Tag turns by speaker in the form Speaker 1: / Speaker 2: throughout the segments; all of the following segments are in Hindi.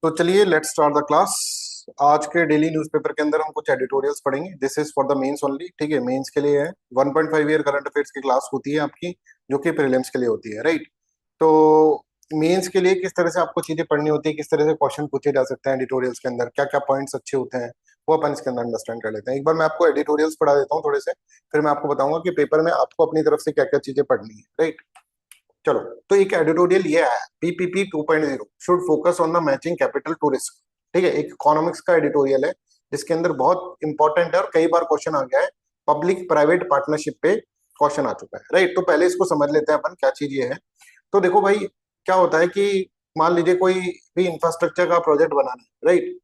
Speaker 1: तो चलिए लेट्स स्टार्ट द क्लास। आज के डेली न्यूज़पेपर के अंदर हम कुछ एडिटोरियल्स पढ़ेंगे। This is for the mains only, ठीक है। मेंस के लिए है। 1.5 ईयर करंट अफेयर्स की क्लास होती है आपकी, जो कि प्रीलिम्स के लिए होती है, राइट। तो मेंस के लिए किस तरह से आपको चीजें पढ़नी होती है, किस तरह से क्वेश्चन पूछे जा सकते हैं एडिटोरियल्स के अंदर, क्या क्या पॉइंट्स अच्छे होते हैं, वो अपन इसके अंदर अंडरस्टैंड कर लेते हैं। एक बार मैं आपको एडिटोरियल्स पढ़ा देता हूँ थोड़े से, फिर मैं आपको बताऊंगा कि पेपर में आपको अपनी तरफ से क्या क्या चीजें पढ़नी है, राइट। चलो, तो एक एडिटोरियल ये है, PPP 2.0 should focus on the matching capital to risk. ठीक है, एक इकोनॉमिक्स का एडिटोरियल है जिसके अंदर बहुत इंपॉर्टेंट है और कई बार क्वेश्चन आ गया है। पब्लिक प्राइवेट पार्टनरशिप पे क्वेश्चन आ चुका है, राइट। तो पहले इसको समझ लेते हैं अपन क्या चीज ये है। तो देखो भाई, क्या होता है कि मान लीजिए कोई भी इंफ्रास्ट्रक्चर का प्रोजेक्ट बनाना है, राइट।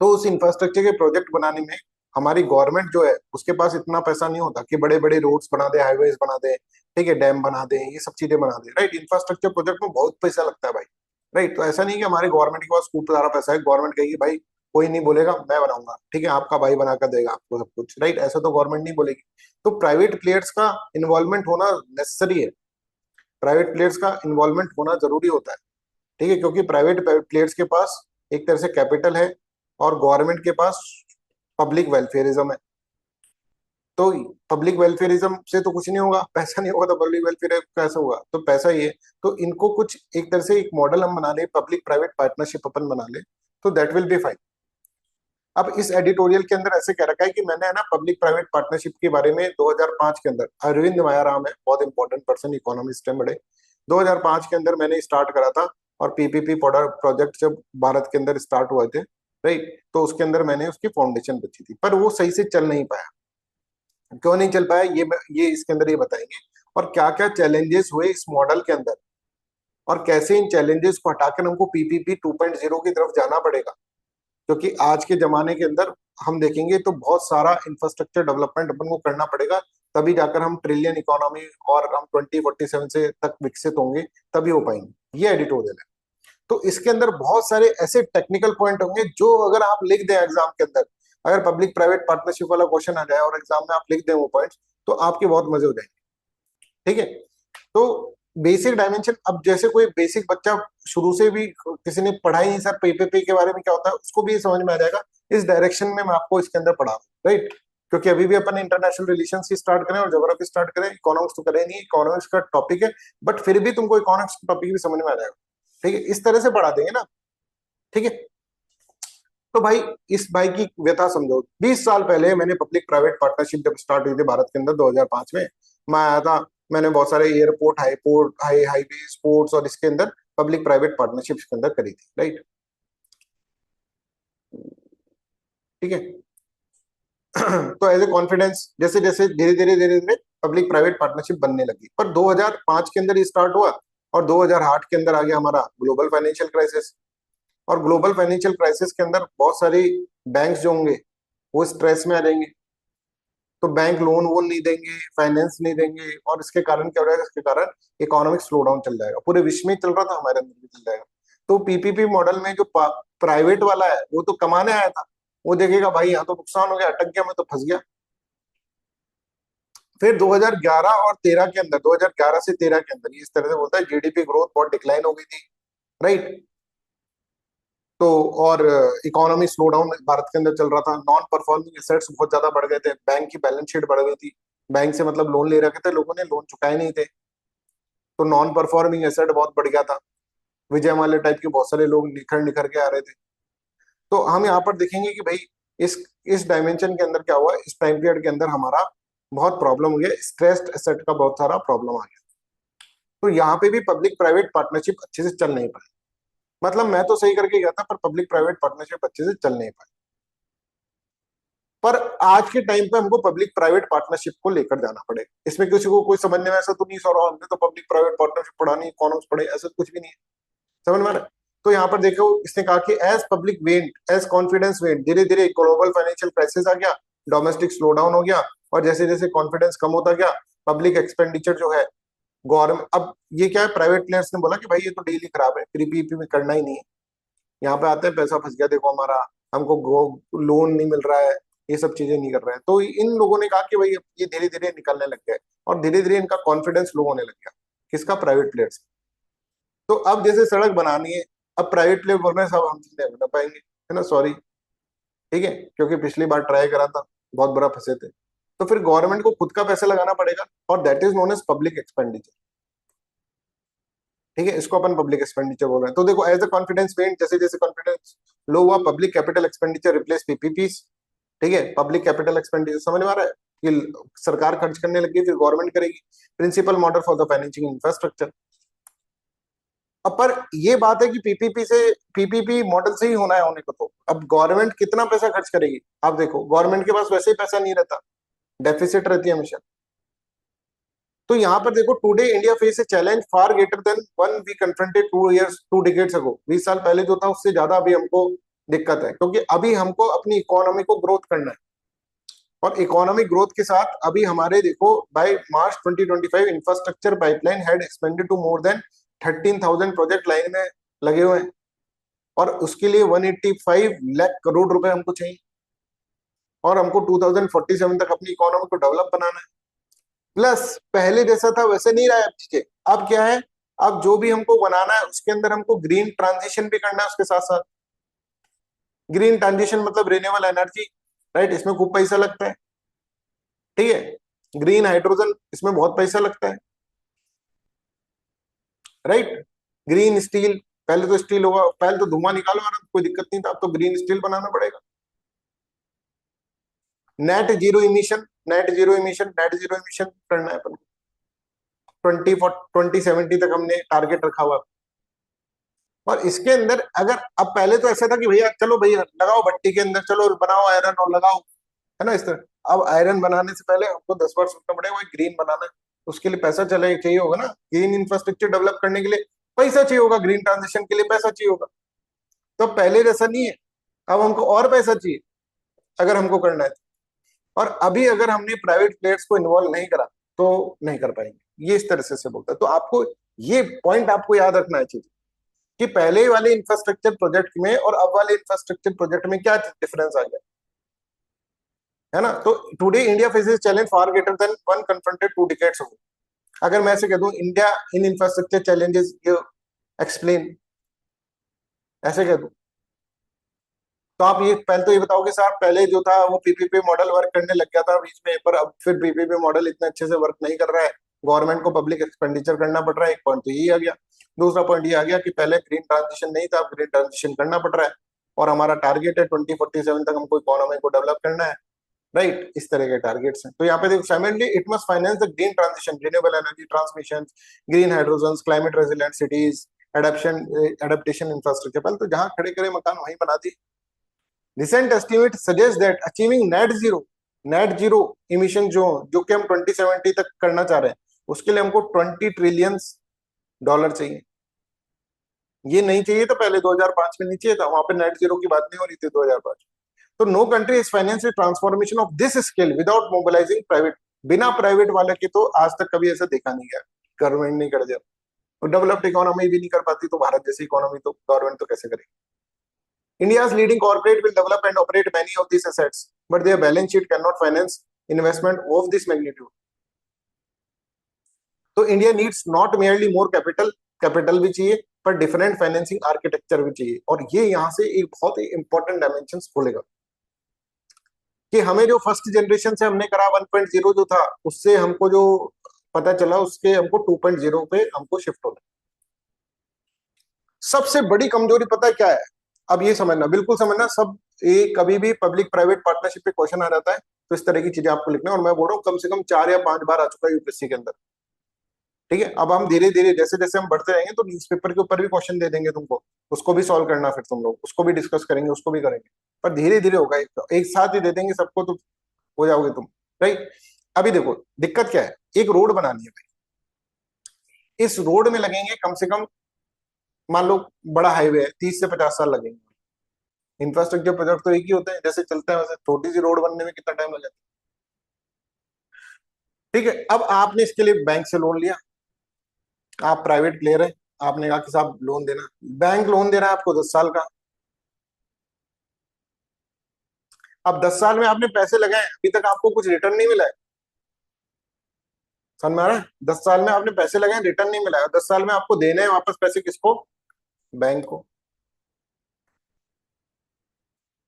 Speaker 1: तो उस इंफ्रास्ट्रक्चर के प्रोजेक्ट बनाने में हमारी गवर्नमेंट जो है उसके पास इतना पैसा नहीं होता कि बड़े बड़े रोड्स बना दे, हाईवेज बना दे, ठीक है, डैम बना दे, ये सब चीजें बना दे, राइट। इंफ्रास्ट्रक्चर प्रोजेक्ट में बहुत पैसा लगता है भाई, राइट। तो ऐसा नहीं कि हमारे गवर्नमेंट के पास खूब सारा पैसा है, गवर्नमेंट कहेगी भाई कोई नहीं बोलेगा मैं बनाऊंगा, ठीक है, आपका भाई बना कर देगा आपको सब कुछ, राइट। ऐसा तो गवर्नमेंट नहीं बोलेगी। तो प्राइवेट प्लेयर्स का इन्वॉल्वमेंट होना नेसेसरी है, प्राइवेट प्लेयर्स का इन्वॉल्वमेंट होना जरूरी होता है, ठीक है, क्योंकि प्राइवेट प्लेयर्स के पास एक तरह से कैपिटल है और गवर्नमेंट के पास पब्लिक वेलफेयरिज्म है। तो पब्लिक वेलफेयरिज्म से तो कुछ नहीं होगा, पैसा नहीं होगा तो पब्लिक वेलफेयर कैसे होगा, तो पैसा ये। तो इनको कुछ एक तरह से एक मॉडल हम बना ले, पब्लिक प्राइवेट पार्टनरशिप अपन बना ले, तो दैट विल बी फाइन। अब इस एडिटोरियल के अंदर ऐसे कह रखा है कि मैंने है ना पब्लिक प्राइवेट पार्टनरशिप के बारे में 2005 के अंदर, अरविंद मायाराम है बहुत इंपॉर्टेंट पर्सन, इकोनॉमिस्ट है बड़े, 2005 के अंदर मैंने स्टार्ट करा था। और पीपीपी प्रोजेक्ट जब भारत के अंदर स्टार्ट हुए थे, राइट, तो उसके अंदर मैंने उसकी फाउंडेशन रखी थी, पर वो सही से चल नहीं पाया। क्यों नहीं चल पाया, ये इसके अंदर ये बताएंगे। और क्या क्या चैलेंजेस हुए इस मॉडल के अंदर, और कैसे इन चैलेंजेस को हटाकर हमको पीपीपी 2.0 की तरफ जाना पड़ेगा। क्योंकि आज के जमाने के अंदर हम देखेंगे तो बहुत सारा इंफ्रास्ट्रक्चर डेवलपमेंट अपन को करना पड़ेगा, तभी जाकर हम ट्रिलियन इकोनॉमी और हम 2047 से तक विकसित होंगे, तभी हो पाएंगे। ये एडिटोरियल है। तो इसके अंदर बहुत सारे ऐसे टेक्निकल पॉइंट होंगे जो अगर आप लिख दें एग्जाम के अंदर, अगर पब्लिक प्राइवेट पार्टनरशिप वाला क्वेश्चन आ जाए और एग्जाम में आप लिख दें वो पॉइंट्स, तो आपके बहुत मजे हो जाएंगे, ठीक है। तो बेसिक डायमेंशन, अब जैसे कोई बेसिक बच्चा शुरू से भी किसी ने पढ़ा ही नहीं सर पीपीपी के बारे में क्या होता है, उसको भी समझ में आ जाएगा। इस डायरेक्शन में मैं आपको इसके अंदर पढ़ा रहा हूँ, राइट। क्योंकि अभी भी अपन इंटरनेशनल रिलेशंस ही स्टार्ट करें और ज्योग्राफी स्टार्ट करें, इकोनॉमिक्स तो करें नहीं, इकोनॉमिक्स का टॉपिक है, बट फिर भी तुमको इकोनॉमिक्स का टॉपिक भी समझ में आ जाएगा, ठीक है। इस तरह से पढ़ा देंगे ना, ठीक है। तो भाई इस भाई की व्यथा समझो। 20 साल पहले मैंने पब्लिक प्राइवेट पार्टनरशिप जब स्टार्ट हुई थी भारत के अंदर 2005 में, मैं आया था। मैंने बहुत सारे एयरपोर्ट, हाईपोर्ट, हाईवे, स्पोर्ट्स और इसके अंदर पब्लिक प्राइवेट पार्टनरशिप के अंदर करी थी, राइट, ठीक है। तो एज ए कॉन्फिडेंस जैसे जैसे धीरे धीरे धीरे धीरे पब्लिक प्राइवेट पार्टनरशिप बनने लगी, पर 2005 के अंदर ये स्टार्ट हुआ और 2008 के अंदर आ गया हमारा ग्लोबल फाइनेंशियल क्राइसिस। और ग्लोबल फाइनेंशियल क्राइसिस के अंदर बहुत सारी बैंक्स जो होंगे वो स्ट्रेस में आ जाएंगे, तो बैंक लोन वोन नहीं देंगे, फाइनेंस नहीं देंगे, और इसके कारण क्या हो जाएगा, इसके कारण इकोनॉमिक स्लो डाउन चल जाएगा, पूरे विश्व में चल रहा था, हमारे अंदर भी चल जाएगा। तो पीपीपी मॉडल में जो प्राइवेट वाला है वो तो कमाने आया था, वो देखेगा भाई यहाँ तो नुकसान हो गया, अटक गया, मैं तो फंस गया। फिर 2011 और 13 के अंदर, 2011 से 13 के अंदर ये इस तरह से बोलता है जीडीपी ग्रोथ बहुत डिक्लाइन हो गई थी, राइट। तो और इकोनॉमी स्लो डाउन भारत के अंदर चल रहा था, नॉन परफॉर्मिंग एसेट्स बहुत ज्यादा बढ़ गए थे, बैंक की बैलेंस शीट बढ़ गई थी, बैंक से मतलब लोन ले रखे थे लोगों ने, लोन चुकाए नहीं थे, तो नॉन परफॉर्मिंग एसेट बहुत बढ़ गया था। विजय माल्या टाइप के बहुत सारे लोग निखर निखर के आ रहे थे। तो हम यहाँ पर देखेंगे कि भाई इस इस डायमेंशन के अंदर क्या हुआ, इस टाइम पीरियड के अंदर हमारा बहुत प्रॉब्लम हो गया, स्ट्रेस्ड एसेट का बहुत सारा प्रॉब्लम आ गया। तो यहाँ पे भी पब्लिक प्राइवेट पार्टनरशिप अच्छे से चल नहीं पाई। मतलब मैं तो सही करके गया था, पर पब्लिक प्राइवेट पार्टनरशिप अच्छे से चल नहीं पाई। पर आज के टाइम पे हमको पब्लिक प्राइवेट पार्टनरशिप को लेकर जाना पड़ेगा, इसमें किसी को कोई समझने में ऐसा तो नहीं सो रहा हमने तो पब्लिक प्राइवेट पार्टनरशिप पढ़ा नहीं, इकोनॉमिक्स पढ़े, ऐसा कुछ भी नहीं है, समझ में आ रहा है? तो यहाँ पर देखो इसने कहा कि as public went, as confidence went, धीरे धीरे ग्लोबल फाइनेंशियल क्राइसिस आ गया, डोमेस्टिक स्लो डाउन हो गया, और जैसे जैसे कॉन्फिडेंस कम होता गया, पब्लिक एक्सपेंडिचर जो है, गवर्नमेंट, अब ये क्या है, प्राइवेट प्लेयर्स ने बोला कि भाई ये तो डेली खराब है, पीपीपी में करना ही नहीं है, यहाँ पे आते हैं पैसा फंस गया देखो हमारा, हमको लोन नहीं मिल रहा है, ये सब चीजें नहीं कर रहे हैं। तो इन लोगों ने कहा कि भाई ये धीरे धीरे निकलने लग गए, और धीरे धीरे इनका कॉन्फिडेंस लो होने लग गया, किसका, प्राइवेट प्लेयर्स। तो अब जैसे सड़क बनानी है, अब प्राइवेट प्लेयर बोल रहे हैं साहब हमसे नहीं बना पाएंगे, है ना, सॉरी, ठीक है, क्योंकि पिछली बार ट्राई करा था, बहुत बुरा फंसे थे। तो फिर गवर्नमेंट को खुद का पैसा लगाना पड़ेगा, और that is known as public expenditure. ठीक है, इसको अपन पब्लिक एक्सपेंडिचर बोल रहे हैं। तो देखो, एज अ कॉन्फिडेंस पेंट, जैसे जैसे कॉन्फिडेंस लो हुआ, पब्लिक कैपिटल एक्सपेंडिचर रिप्लेस पीपीपीस। ठीक है, पब्लिक कैपिटल एक्सपेंडिचर समझ में आ रहा है कि सरकार खर्च करने लगी फिर गवर्नमेंट करेगी। Principal model for the financing infrastructure. अब पर ये बात है कि पीपीपी से, पीपीपी मॉडल से ही होना है होने को, तो अब गवर्नमेंट कितना पैसा खर्च करेगी? आप देखो, गवर्नमेंट के पास वैसे ही पैसा नहीं रहता, डेफिसिट रहती है हमेशा। तो यहाँ पर देखो, today India face a challenge far greater than one we confronted 2 years 2 decades ago. 20 साल पहले जो था उससे ज्यादा अभी हमको दिक्कत है, क्योंकि अभी हमको अपनी इकोनॉमी को ग्रोथ करना है। और इकोनॉमिक ग्रोथ के साथ अभी हमारे देखो, by March 2025 infrastructure pipeline had expanded to more than 13,000 project line में लगे हुए हैं। और उसके लिए 185 लाख करोड़ रुपए हमको चाहिए, और हमको 2047 तक अपनी इकोनॉमी को डेवलप बनाना है। प्लस पहले जैसा था वैसे नहीं रहा है अब चीजें। अब क्या है, अब जो भी हमको बनाना है उसके अंदर हमको ग्रीन ट्रांजिशन भी करना है उसके साथ साथ। ग्रीन ट्रांजिशन मतलब रिन्यूएबल एनर्जी, राइट, इसमें खूब पैसा लगता है। ठीक है, ग्रीन हाइड्रोजन, इसमें बहुत पैसा लगता है, राइट। ग्रीन स्टील, पहले तो स्टील होगा, पहले तो धुआं निकालो और कोई दिक्कत नहीं था, अब तो ग्रीन स्टील बनाना पड़ेगा। Net zero emission, net zero emission, net zero emission करना है अपन को। 2070 तक हमने टारगेट रखा हुआ है। और इसके अंदर अगर, अब पहले तो ऐसा था कि भैया चलो भैया लगाओ भट्टी के अंदर, चलो बनाओ आयरन और लगाओ, है ना, इस तरह। अब आयरन बनाने से पहले हमको 10 बार सोचना पड़ेगा, वही ग्रीन बनाना है, उसके लिए पैसा चले चाहिए होगा ना। ग्रीन इंफ्रास्ट्रक्चर डेवलप करने के लिए पैसा चाहिए होगा, ग्रीन ट्रांजिशन के लिए पैसा चाहिए होगा। तो पहले जैसा नहीं है, अब हमको और पैसा चाहिए अगर हमको करना है। और अभी अगर हमने प्राइवेट प्लेयर्स को इन्वॉल्व नहीं करा तो नहीं कर पाएंगे, ये इस तरह से बोलता है। तो आपको ये पॉइंट आपको याद रखना चाहिए कि पहले वाले इंफ्रास्ट्रक्चर प्रोजेक्ट में और अब वाले इंफ्रास्ट्रक्चर प्रोजेक्ट में क्या डिफरेंस आ गया, है ना। तो today India faces challenge far greater than one confronted 2 decades अगो। अगर मैं ऐसे कह दूं, India in infrastructure challenges you explain, ऐसे कह दूं, तो आप ये पहले तो ये बताओगे साहब, पहले जो था वो पीपीपी मॉडल वर्क करने लग गया था बीच में, पर अब फिर पीपीपी मॉडल इतने अच्छे से वर्क नहीं कर रहा है, गवर्नमेंट को पब्लिक एक्सपेंडिचर करना पड़ रहा है। एक पॉइंट तो यही आ गया। दूसरा पॉइंट ये आ गया कि पहले ग्रीन ट्रांजिशन नहीं था, अब ग्रीन ट्रांजिशन करना पड़ रहा है, और हमारा टारगेट है 2047 तक हमको इकोनॉमी को डेवलप करना है, राइट। इस तरह के टारगेट्स हैं। तो यहाँ पे देखो, simultaneously it must finance the green transition, renewable energy transmission, green hydrogen, climate resilient cities, adaption adaptation infrastructure. पहले तो जहां खड़े खड़े मकान वहीं बना दी। Recent estimate suggest that achieving net zero emission जो जो कि हम 2070 तक करना चाह रहे हैं, उसके लिए हमको 20 ट्रिलियन डॉलर चाहिए। ये नहीं चाहिए था पहले, 2005 में नहीं चाहिए था, वहां पे नेट जीरो की बात नहीं हो रही थी 2005। तो no country is financial transformation of this scale without mobilising private. बिना प्राइवेट वाले के तो आज तक कभी ऐसा देखा नहीं गया, गवर्नमेंट नहीं कर दिया। डेवलप्ड इकोनॉमी भी नहीं कर पाती तो भारत जैसी इकोनॉमी तो गवर्नमेंट तो कैसे करेगी? India's leading corporate will develop and operate many of these assets, but their balance sheet cannot finance investment of this magnitude. तो India needs not merely more capital, capital भी चाहिए, पर डिफरेंट फाइनेंसिंग आर्किटेक्चर भी चाहिए। और ये यहाँ से एक बहुत ही इंपॉर्टेंट डायमेंशन खोलेगा कि हमें जो फर्स्ट जनरेशन से हमने करा 1.0 जो था, उससे हमको जो पता चला, उसके हमको 2.0 पे हमको शिफ्ट होना। सबसे बड़ी कमजोरी पता है क्या है? अब ये समझना, बिल्कुल समझना सब। ये कभी भी पब्लिक प्राइवेट पार्टनरशिप पे क्वेश्चन आ जाता है, तो इस तरह की चीजें आपको लिखना है। और मैं बोल रहा हूँ कम से कम 4 या 5 बार आ चुका है यूपीएससी के अंदर। ठीक है, अब हम धीरे धीरे जैसे जैसे हम बढ़ते रहेंगे तो न्यूज़पेपर के ऊपर भी क्वेश्चन दे देंगे तुमको, उसको भी सॉल्व करना, फिर तुम लोग उसको भी डिस्कस करेंगे, उसको भी करेंगे। पर धीरे धीरे होगा, एक साथ ही दे देंगे सबको तो हो जाओगे तुम, राइट। अभी देखो दिक्कत क्या है, एक रोड बनानी है भाई, इस रोड में लगेंगे कम से कम, मान लो बड़ा हाईवे है, 30 से 50 साल लगेंगे। इंफ्रास्ट्रक्चर प्रोजेक्ट तो एक ही होते हैं, जैसे चलते हैं वैसे, छोटी सी रोड बनने में कितना टाइम लग जाता है। ठीक है, अब आपने इसके लिए बैंक से लोन लिया, आप प्राइवेट प्लेयर है, आपने कहा कि साहब लोन देना, बैंक लोन दे रहा है आपको 10 साल का। अब 10 साल में आपने पैसे लगाए, अभी तक आपको कुछ रिटर्न नहीं मिला है, समझ में आ रहा है? 10 साल में आपने पैसे लगाए, रिटर्न नहीं मिला है, 10 साल में आपको देने हैं वापस पैसे, किसको? बैंक को।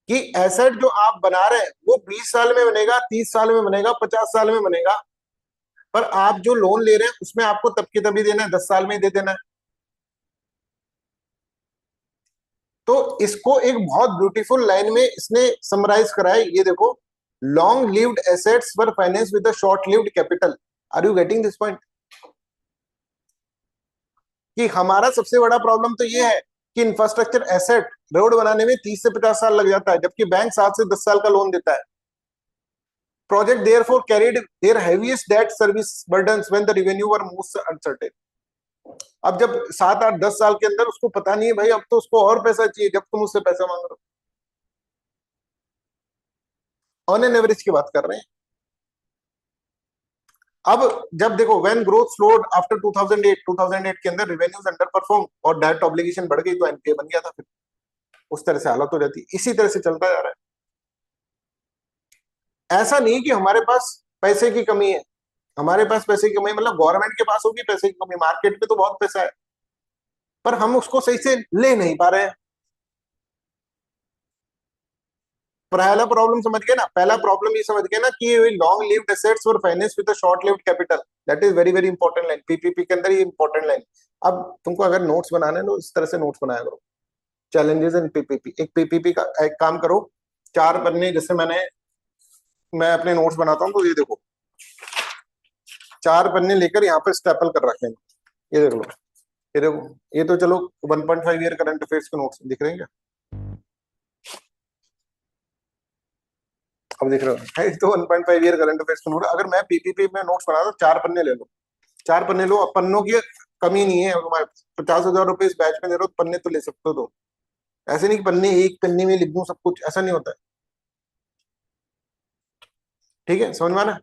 Speaker 1: कि एसेट जो आप बना रहे हैं वो 20 साल में बनेगा, 30 साल में बनेगा, 50 साल में बनेगा, पर आप जो लोन ले रहे हैं उसमें आपको तब के तभी देना है, 10 साल में ही दे देना है। तो इसको एक बहुत ब्यूटीफुल लाइन में इसने समराइज करा है, ये देखो, long lived assets were finance with short lived capital. Are you getting this point? कि हमारा सबसे बड़ा प्रॉब्लम तो ये है कि इंफ्रास्ट्रक्चर एसेट रोड बनाने में 30 से 50 साल लग जाता है, जबकि बैंक 7 से 10 साल का लोन देता है। Project therefore carried their heaviest debt service burdens when the revenue were most uncertain. अब जब 7 8 10 साल के अंदर उसको पता नहीं है भाई, अब तो उसको और पैसा चाहिए, जब तुम उससे पैसा मांग रहे हो, ऑन एन एवरेज की बात कर रहे हैं। अब जब देखो व्हेन ग्रोथ स्लोड आफ्टर 2008 के अंदर रिवेन्यूज अंडर परफॉर्म और डेट ऑब्लिगेशन बढ़ गई तो एनपीए बन गया था, फिर उस तरह से हालत हो जाती, इसी तरह से चलता जा रहा है। ऐसा नहीं कि हमारे पास पैसे की कमी है, हमारे पास पैसे की कमी मतलब गवर्नमेंट के पास होगी पैसे की कमी, मार्केट में तो बहुत पैसा है, पर हम उसको सही से ले नहीं पा रहे हैं। पहला प्रॉब्लम समझ गए ना, पहला प्रॉब्लम ये समझ गए ना कि long lived assets were finance with short lived capital. That is very very important line, PPP के अंदर ये इंपॉर्टेंट लाइन। अब तुमको अगर नोट्स बनाने हैं तो इस तरह से नोट्स बनाया करो, चैलेंजेस इन पीपीपी। एक पीपीपी का एक काम करो, 4 पन्ने, जैसे मैं अपने नोट्स बनाता हूँ तो ये देखो 4 पन्ने लेकर यहाँ पे स्टेपल कर रखे हैं, ये देख लो, ये देखो, ये तो चलो 1.5 ईयर करंट अफेयर्स के नोट्स दिख रहे हैं क्या? अब दिख रहे हो है तो 1.5 ईयर करंट अफेयर्स के नोट। अगर मैं पीपीपी में नोट्स बना तो 4 पन्ने ले लो, 4 पन्ने लो, अब पन्नों की कमी नहीं है, अगर 50,000 रुपए इस बैच में दे रहे हो तो पन्ने तो ले सकते हो। तो ऐसे नहीं कि पन्ने एक पन्ने में लिख दूं सब कुछ, ऐसा नहीं होता है। ठीक है, समझ में आ रहा है?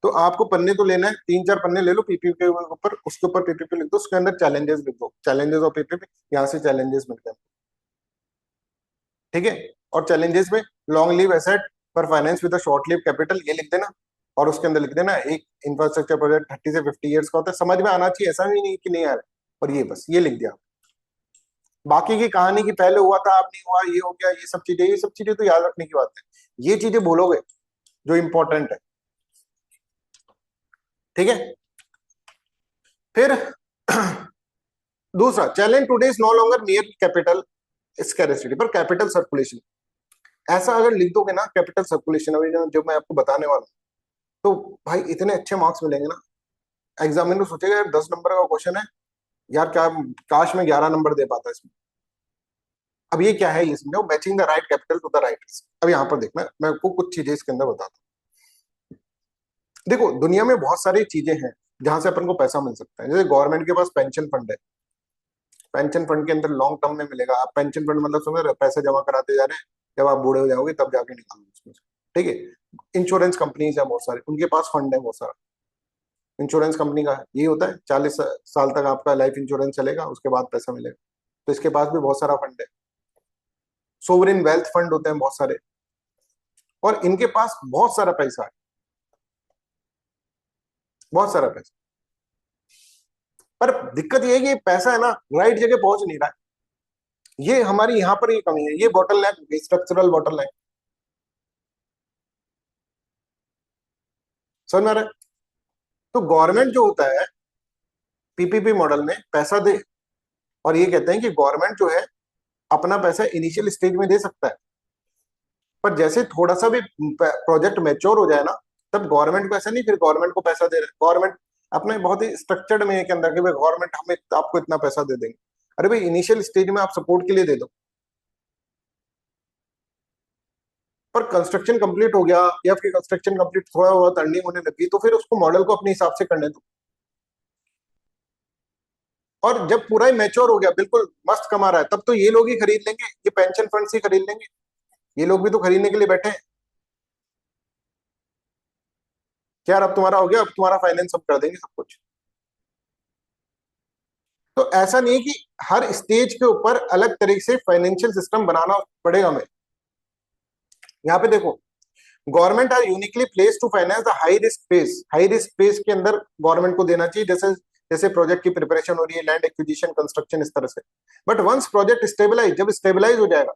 Speaker 1: तो आपको पन्ने तो लेना है, 3 4 पन्ने ले लो पीपीपी के ऊपर, उसके ऊपर पीपीपी लिख दो, उसके अंदर चैलेंजेस लिख दो, चैलेंजेस और पीपीपी, यहाँ से चैलेंजेस मिलते हैं। ठीक है, और चैलेंजेस में लॉन्ग लिव एसेट पर finance with short live capital, ये लिख देना, और उसके अंदर लिख देना एक इंफ्रास्ट्रक्चर प्रोजेक्ट 30 से 50 ईयर्स का होता है, समझ में आना चाहिए, ऐसा भी नहीं कि नहीं आ रहा है। और ये बस ये लिख दिया, बाकी की कहानी की पहले हुआ था अब नहीं हुआ, ये हो गया, ये सब चीजें तो याद रखने की बात है, ये चीजें बोलोगे जो इंपॉर्टेंट है। ठीक है, फिर दूसरा challenge today is no longer near capital scarcity पर कैपिटल सर्कुलेशन। ऐसा अगर लिख दोगे ना कैपिटल सर्कुलेशन, अभी जो मैं आपको बताने वाला हूँ, तो भाई इतने अच्छे मार्क्स मिलेंगे ना, एग्जामिनर सोचेगा यार 10 नंबर का क्वेश्चन है, यार क्या काश मैं 11 नंबर दे पाता इसमें। अब ये क्या है, ये समझो, matching the right capital to the right risk. अब यहाँ पर देखना, मैं आपको कुछ चीजें इसके अंदर बताता हूँ। देखो दुनिया में बहुत सारी चीजें हैं जहां से अपन को पैसा मिल सकता है, जैसे गवर्नमेंट के पास पेंशन फंड है, पेंशन फंड के अंदर लॉन्ग टर्म में मिलेगा। आप पेंशन फंड मतलब समझ रहे हो, पैसे जमा कराते जा रहे हैं, जब आप बूढ़े हो जाओगे तब जाके निकालोगे उसमें से। ठीक है, इंश्योरेंस कंपनीज है बहुत सारे, उनके पास फंड है बहुत सारा। इंश्योरेंस कंपनी का यही होता है, 40 साल तक आपका लाइफ इंश्योरेंस चलेगा, उसके बाद पैसा मिलेगा, तो इसके पास भी बहुत सारा फंड है। सोवरेन वेल्थ फंड होते हैं बहुत सारे, और इनके पास बहुत सारा पैसा है, बहुत सारा पैसा। पर दिक्कत ये है कि पैसा है ना राइट जगह पहुंच नहीं रहा है, ये हमारी यहाँ पर ये कमी है, ये बॉटल नेक, स्ट्रक्चरल बॉटल नेक। समझ में आ रहा है? तो गवर्नमेंट जो होता है पीपीपी मॉडल में पैसा दे, और ये कहते हैं कि गवर्नमेंट जो है अपना पैसा इनिशियल स्टेज में दे सकता है, पर जैसे थोड़ा सा भी प्रोजेक्ट मैच्योर हो जाए ना, तब गवर्नमेंट को ऐसा नहीं फिर गवर्नमेंट को पैसा दे रहे, गवर्नमेंट अपने बहुत ही स्ट्रक्चर्ड में के अंदर कि भाई गवर्नमेंट हमें आपको इतना पैसा दे देंगे। अरे भाई इनिशियल स्टेज में आप सपोर्ट के लिए दे दो, पर कंस्ट्रक्शन कंप्लीट हो गया या फिर कंस्ट्रक्शन कंप्लीट थोड़ा बहुत अर्निंग होने लगी तो फिर उसको मॉडल को अपने हिसाब से करने दो। और जब पूरा ही मैच्योर हो गया, बिल्कुल मस्त कमा रहा है, तब तो ये लोग ही खरीद लेंगे, ये पेंशन फंड ही खरीद लेंगे, ये लोग भी तो खरीदने के लिए बैठे हैं। क्या यार अब तुम्हारा हो गया, अब तुम्हारा फाइनेंस सब कर देंगे सब कुछ। तो ऐसा नहीं है कि हर स्टेज के ऊपर अलग तरीके से फाइनेंशियल सिस्टम बनाना पड़ेगा हमें। यहाँ पे देखो, government are uniquely place to finance the high risk phase, high risk phase के अंदर गवर्नमेंट को देना चाहिए, जैसे जैसे प्रोजेक्ट की प्रिपरेशन हो रही है, लैंड एक्विजिशन, कंस्ट्रक्शन, इस तरह से। बट वंस प्रोजेक्ट स्टेबलाइज, जब स्टेबलाइज हो जाएगा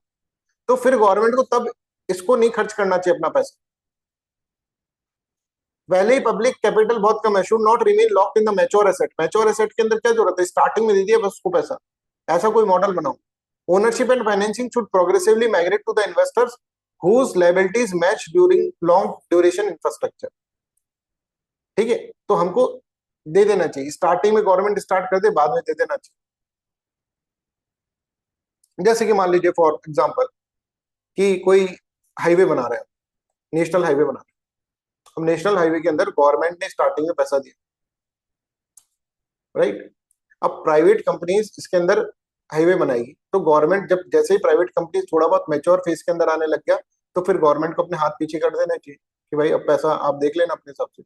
Speaker 1: तो फिर गवर्नमेंट को तब इसको नहीं खर्च करना चाहिए अपना पैसा। पहले ही पब्लिक कैपिटल बहुत कम है, should not remain locked in the mature asset. Mature asset के अंदर क्या जरूरत है, स्टार्टिंग में दे दिया बस उसको पैसा, ऐसा कोई मॉडल बनाओ। Ownership and financing should progressively migrate to the investors whose liabilities match during long duration infrastructure. ठीक है, तो हमको दे देना चाहिए, स्टार्टिंग में गवर्नमेंट स्टार्ट कर दे, बाद में दे देना चाहिए। जैसे कि मान लीजिए फॉर एग्जांपल कि कोई हाईवे बना रहे हैं, नेशनल हाईवे बना रहे हैं, अब नेशनल हाईवे के अंदर गवर्नमेंट ने स्टार्टिंग में पैसा दिया, राइट। अब प्राइवेट कंपनीज इसके अंदर हाईवे बनाएगी, तो गवर्नमेंट जब जैसे ही प्राइवेट कंपनीज थोड़ा बहुत मैच्योर फेज के अंदर आने लग गया, तो फिर गवर्नमेंट को अपने हाथ पीछे कर देना चाहिए कि भाई अब पैसा आप देख लेना अपने हिसाब से।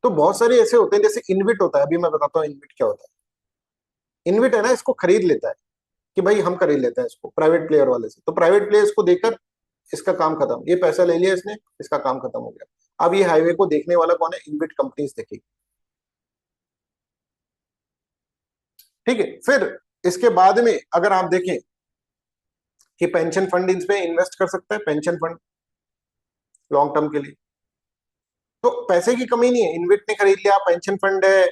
Speaker 1: तो बहुत सारे ऐसे होते हैं, जैसे इनविट होता है, अभी मैं बताता हूँ इनविट क्या होता है। इनविट है ना, इसको खरीद लेता है कि भाई हम खरीद लेते हैं इसको प्राइवेट प्लेयर वाले से, तो प्राइवेट प्लेयर इसको देकर इसका काम खत्म, ये पैसा ले लिया इसने, इसका काम खत्म हो गया। अब ये हाईवे को देखने वाला कौन है, इनविट कंपनीज देखेगी। ठीक है, फिर इसके बाद में अगर आप देखें कि पेंशन फंड इसमें इन्वेस्ट कर सकता है, पेंशन फंड लॉन्ग टर्म के लिए, तो पैसे की कमी नहीं है, इनविट ने खरीद लिया, पेंशन फंड है,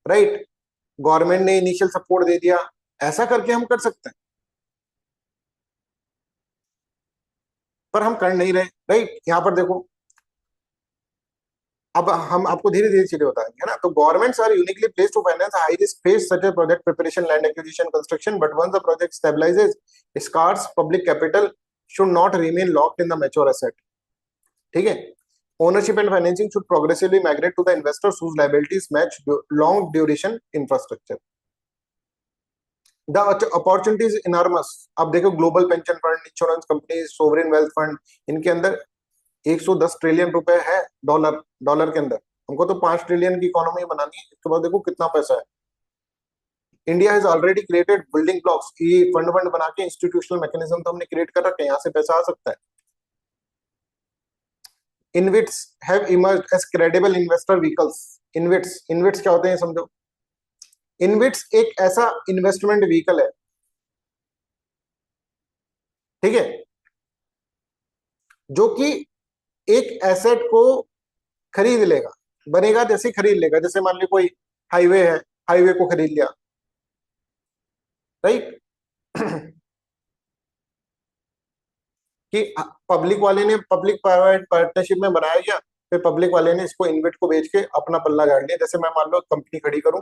Speaker 1: राइट, गवर्नमेंट ने इनिशियल सपोर्ट दे दिया, ऐसा करके हम कर सकते हैं, पर हम कर नहीं रहे, राइट। यहाँ पर देखो, अब हम आपको धीरे धीरे चीजें बताएंगे, है ना। तो governments are uniquely placed to finance high risk phase such as project preparation, land acquisition, construction, but once the project stabilises scarce public capital should not remain locked in the mature asset. ठीक है, ownership and financing should progressively migrate to the investors whose liabilities match long duration infrastructure. The opportunities enormous. अब देखो, global pension fund, insurance company, sovereign wealth fund, इनके अंदर 110 ट्रिलियन रुपए है, डॉलर, डॉलर के अंदर। हमको तो 5 ट्रिलियन की इकोनॉमी बनानी है, इसके बाद देखो कितना पैसा है। India has already created building blocks, ये फंड फंड बना के इंस्टीट्यूशनल मैकेनिज्म तो हमने क्रिएट कर रखे हैं, यहाँ से पैसा आ सकता है। InvITs have emerged as credible investor vehicles. InvITs, InvITs क्या होते हैं समझो। इनविट्स एक ऐसा इन्वेस्टमेंट व्हीकल है, ठीक है, जो कि एक एसेट को खरीद लेगा, बनेगा जैसे खरीद लेगा, जैसे मान ली कोई हाईवे है, हाईवे को खरीद लिया, राइट। कि पब्लिक वाले ने, पब्लिक प्राइवेट पार्टनरशिप में बनाया गया, फिर पब्लिक वाले ने इसको इन्वेट को बेच के अपना पल्ला झाड़ लिया। जैसे मैं मान लो कंपनी खड़ी करूं,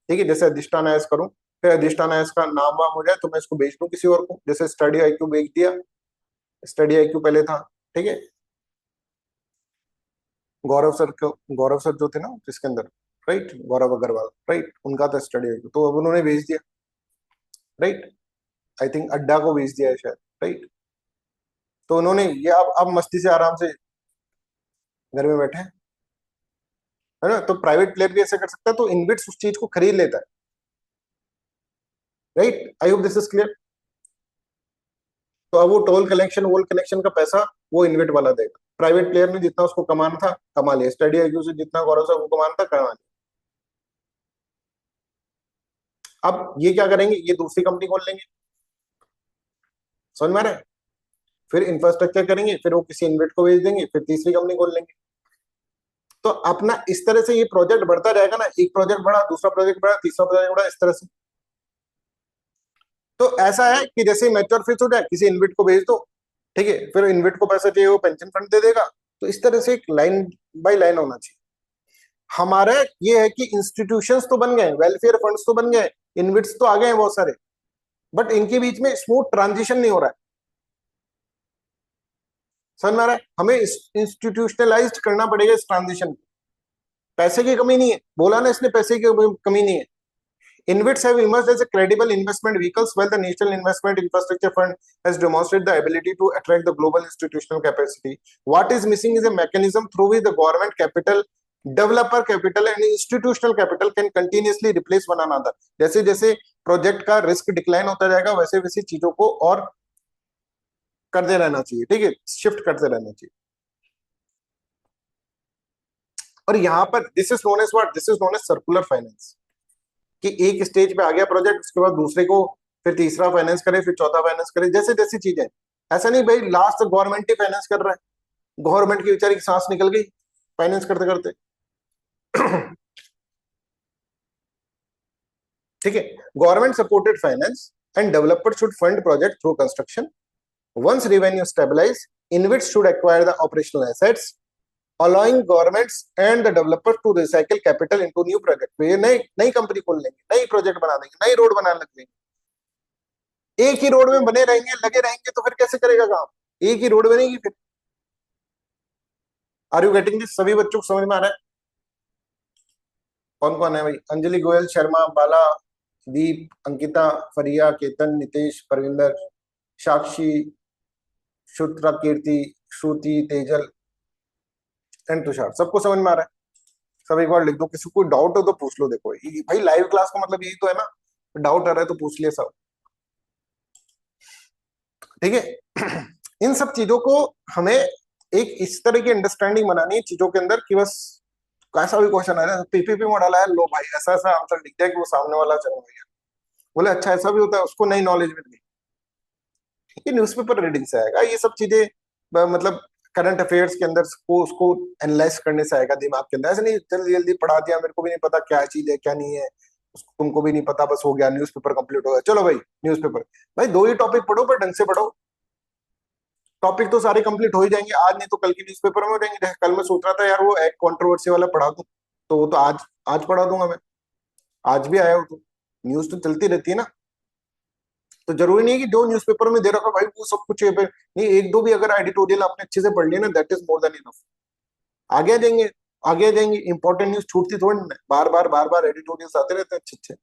Speaker 1: ठीक है, जैसे अधिष्ठान आयस करूं, फिर अधिष्ठान आयस का नाम वाम हो जाए तो मैं इसको बेच दूं किसी और को, जैसे स्टडी आईक्यू बेच दिया, स्टडी आईक्यू पहले था, ठीक है, गौरव सर को, गौरव सर जो थे ना इसके अंदर, राइट, गौरव अग्रवाल, राइट, उनका था स्टडी आईक्यू, तो अब उन्होंने बेच दिया, राइट। आई थिंक अड्डा को बेच दिया है शायद, राइट। तो उन्होंने ये अब मस्ती से आराम से घर में बैठे हैं, है ना। तो प्राइवेट प्लेयर भी ऐसा कर सकता है, तो इनविट्स उस चीज को खरीद लेता है, right. I hope this is clear. तो अब वो टोल कलेक्शन, वोल कलेक्शन का पैसा वो इन्वेट वाला देगा। प्राइवेट प्लेयर ने जितना उसको कमाना था कमा लिया, स्टडी आईक्यू से जितना गौरव से वो कमाना था कमा लिया। अब ये क्या करेंगे, ये दूसरी कंपनी खोल लेंगे, समझ में आ रहा है। फिर इंफ्रास्ट्रक्चर करेंगे, फिर वो किसी इन्वेट को भेज देंगे, फिर तीसरी कंपनी खोल लेंगे। तो अपना इस तरह से ये प्रोजेक्ट बढ़ता जाएगा ना, एक प्रोजेक्ट बढ़ा, दूसरा प्रोजेक्ट बढ़ा, तीसरा प्रोजेक्ट बढ़ा, इस तरह से। तो ऐसा है कि जैसे मैच्योर फिक्स हो जाए, किसी इन्वेट को भेज दो, ठीक है, फिर इन्वेट को पैसा चाहिए, वो पेंशन फंड दे देगा। तो इस तरह से एक लाइन बाय लाइन होना चाहिए। हमारा ये है कि इंस्टीट्यूशंस तो बन गए, वेलफेयर फंड्स तो बन गए, इन्वेट्स तो आ गए हैं बहुत सारे, बट इनके बीच में स्मूथ ट्रांजिशन नहीं हो रहा है, समझ में आ रहा है। हमें इंस्टीट्यूशनलाइज करना पड़ेगा इस ट्रांजिशन। पैसे की कमी नहीं है, बोला ना इसने, पैसे की कमी नहीं है। InvITs have emerged as a credible investment vehicles, while the National Investment Infrastructure Fund has demonstrated the ability to attract the global institutional capacity. What is missing is a mechanism through which the government capital, developer capital and institutional capital can continuously replace one another. जैसे जैसे प्रोजेक्ट का रिस्क डिक्लाइन होता जाएगा, वैसे वैसे चीजों को और करते रहना चाहिए, ठीक है, शिफ्ट करते रहना चाहिए। और यहाँ पर this is known as what, this is known as circular finance, कि एक स्टेज पे आ गया प्रोजेक्ट, उसके बाद दूसरे को, फिर तीसरा फाइनेंस करे, फिर चौथा फाइनेंस करे, जैसे जैसी चीजें। ऐसा नहीं भाई लास्ट तक गवर्नमेंट ही फाइनेंस कर रहा है, गवर्नमेंट की बेचारी की सांस निकल गई फाइनेंस करते करते। ठीक है, government supported finance end developer should fund project through construction, once revenue stabilize, InvIT should acquire the operational assets, allowing governments and the developer to recycle capital into new project। तो ये नई नई कंपनी खोल लेंगे, नई प्रोजेक्ट बना देंगे, नई रोड बनाने लग जाएंगे। एक ही रोड में बने रहेंगे, लगे रहेंगे, तो फिर कैसे करेगा काम? एक ही रोड बनेगी फिर। Are you getting this? सभी बच्चों को समझ में आ रहा है? कौन कौन है भाई? अंजलि गोयल, शर्मा, बाला, दीप, अंकिता, फरिया, केतन, नितेश, परविंदर, साक्षी, शुत्रा, कीर्ति, श्रुति, तेजल एंड तुषार। सबको समझ में आ रहा है? सब एक बार लिख दो, किसी को डाउट हो तो पूछ लो। देखो भाई लाइव क्लास का मतलब यही तो है ना, डाउट आ रहा है तो पूछ लिया सब। ठीक है। इन सब चीजों को हमें एक इस तरह की अंडरस्टैंडिंग बनानी है चीजों के अंदर कि बस कैसा भी क्वेश्चन आ रहा है पीपीपी में डाला है, लो भाई ऐसा ऐसा आंसर लिख दिया कि वो सामने वाला चलो भैया बोले अच्छा ऐसा भी होता है, उसको नई नॉलेज मिल गई। ये न्यूज़पेपर रीडिंग से आएगा ये सब चीजें, मतलब करंट अफेयर्स के अंदर उसको एनालाइज करने से आएगा दिमाग के अंदर। ऐसे नहीं जल्दी जल्दी पढ़ा दिया, मेरे को भी नहीं पता क्या चीज है क्या नहीं है, उसको तुमको भी नहीं पता, बस हो गया न्यूज़पेपर कंप्लीट हो गया, चलो भाई न्यूज़पेपर। भाई दो ही टॉपिक पढ़ो पर ढंग से पढ़ो, टॉपिक तो सारे कंप्लीट हो ही जाएंगे आज नहीं तो कल की न्यूज़पेपर में हो जाएंगे। जैसे कल मैं सोच रहा था यार वो एक कंट्रोवर्सी वाला पढ़ा दूं, तो वो तो आज आज पढ़ा दूंगा मैं, आज भी आया हो तो। न्यूज तो चलती रहती है ना, तो जरूरी नहीं है कि जो न्यूज़पेपर में दे रखा भाई वो सब कुछ है नहीं, एक दो भी अगर एडिटोरियल आपने अच्छे से पढ़ लिया ना, that is more than enough. आगे आ जाएंगे, आगे आ जाएंगे, इंपॉर्टेंट न्यूज छूटती थोड़ी ना, बार बार एडिटोरियल्स आते रहते हैं अच्छे अच्छे।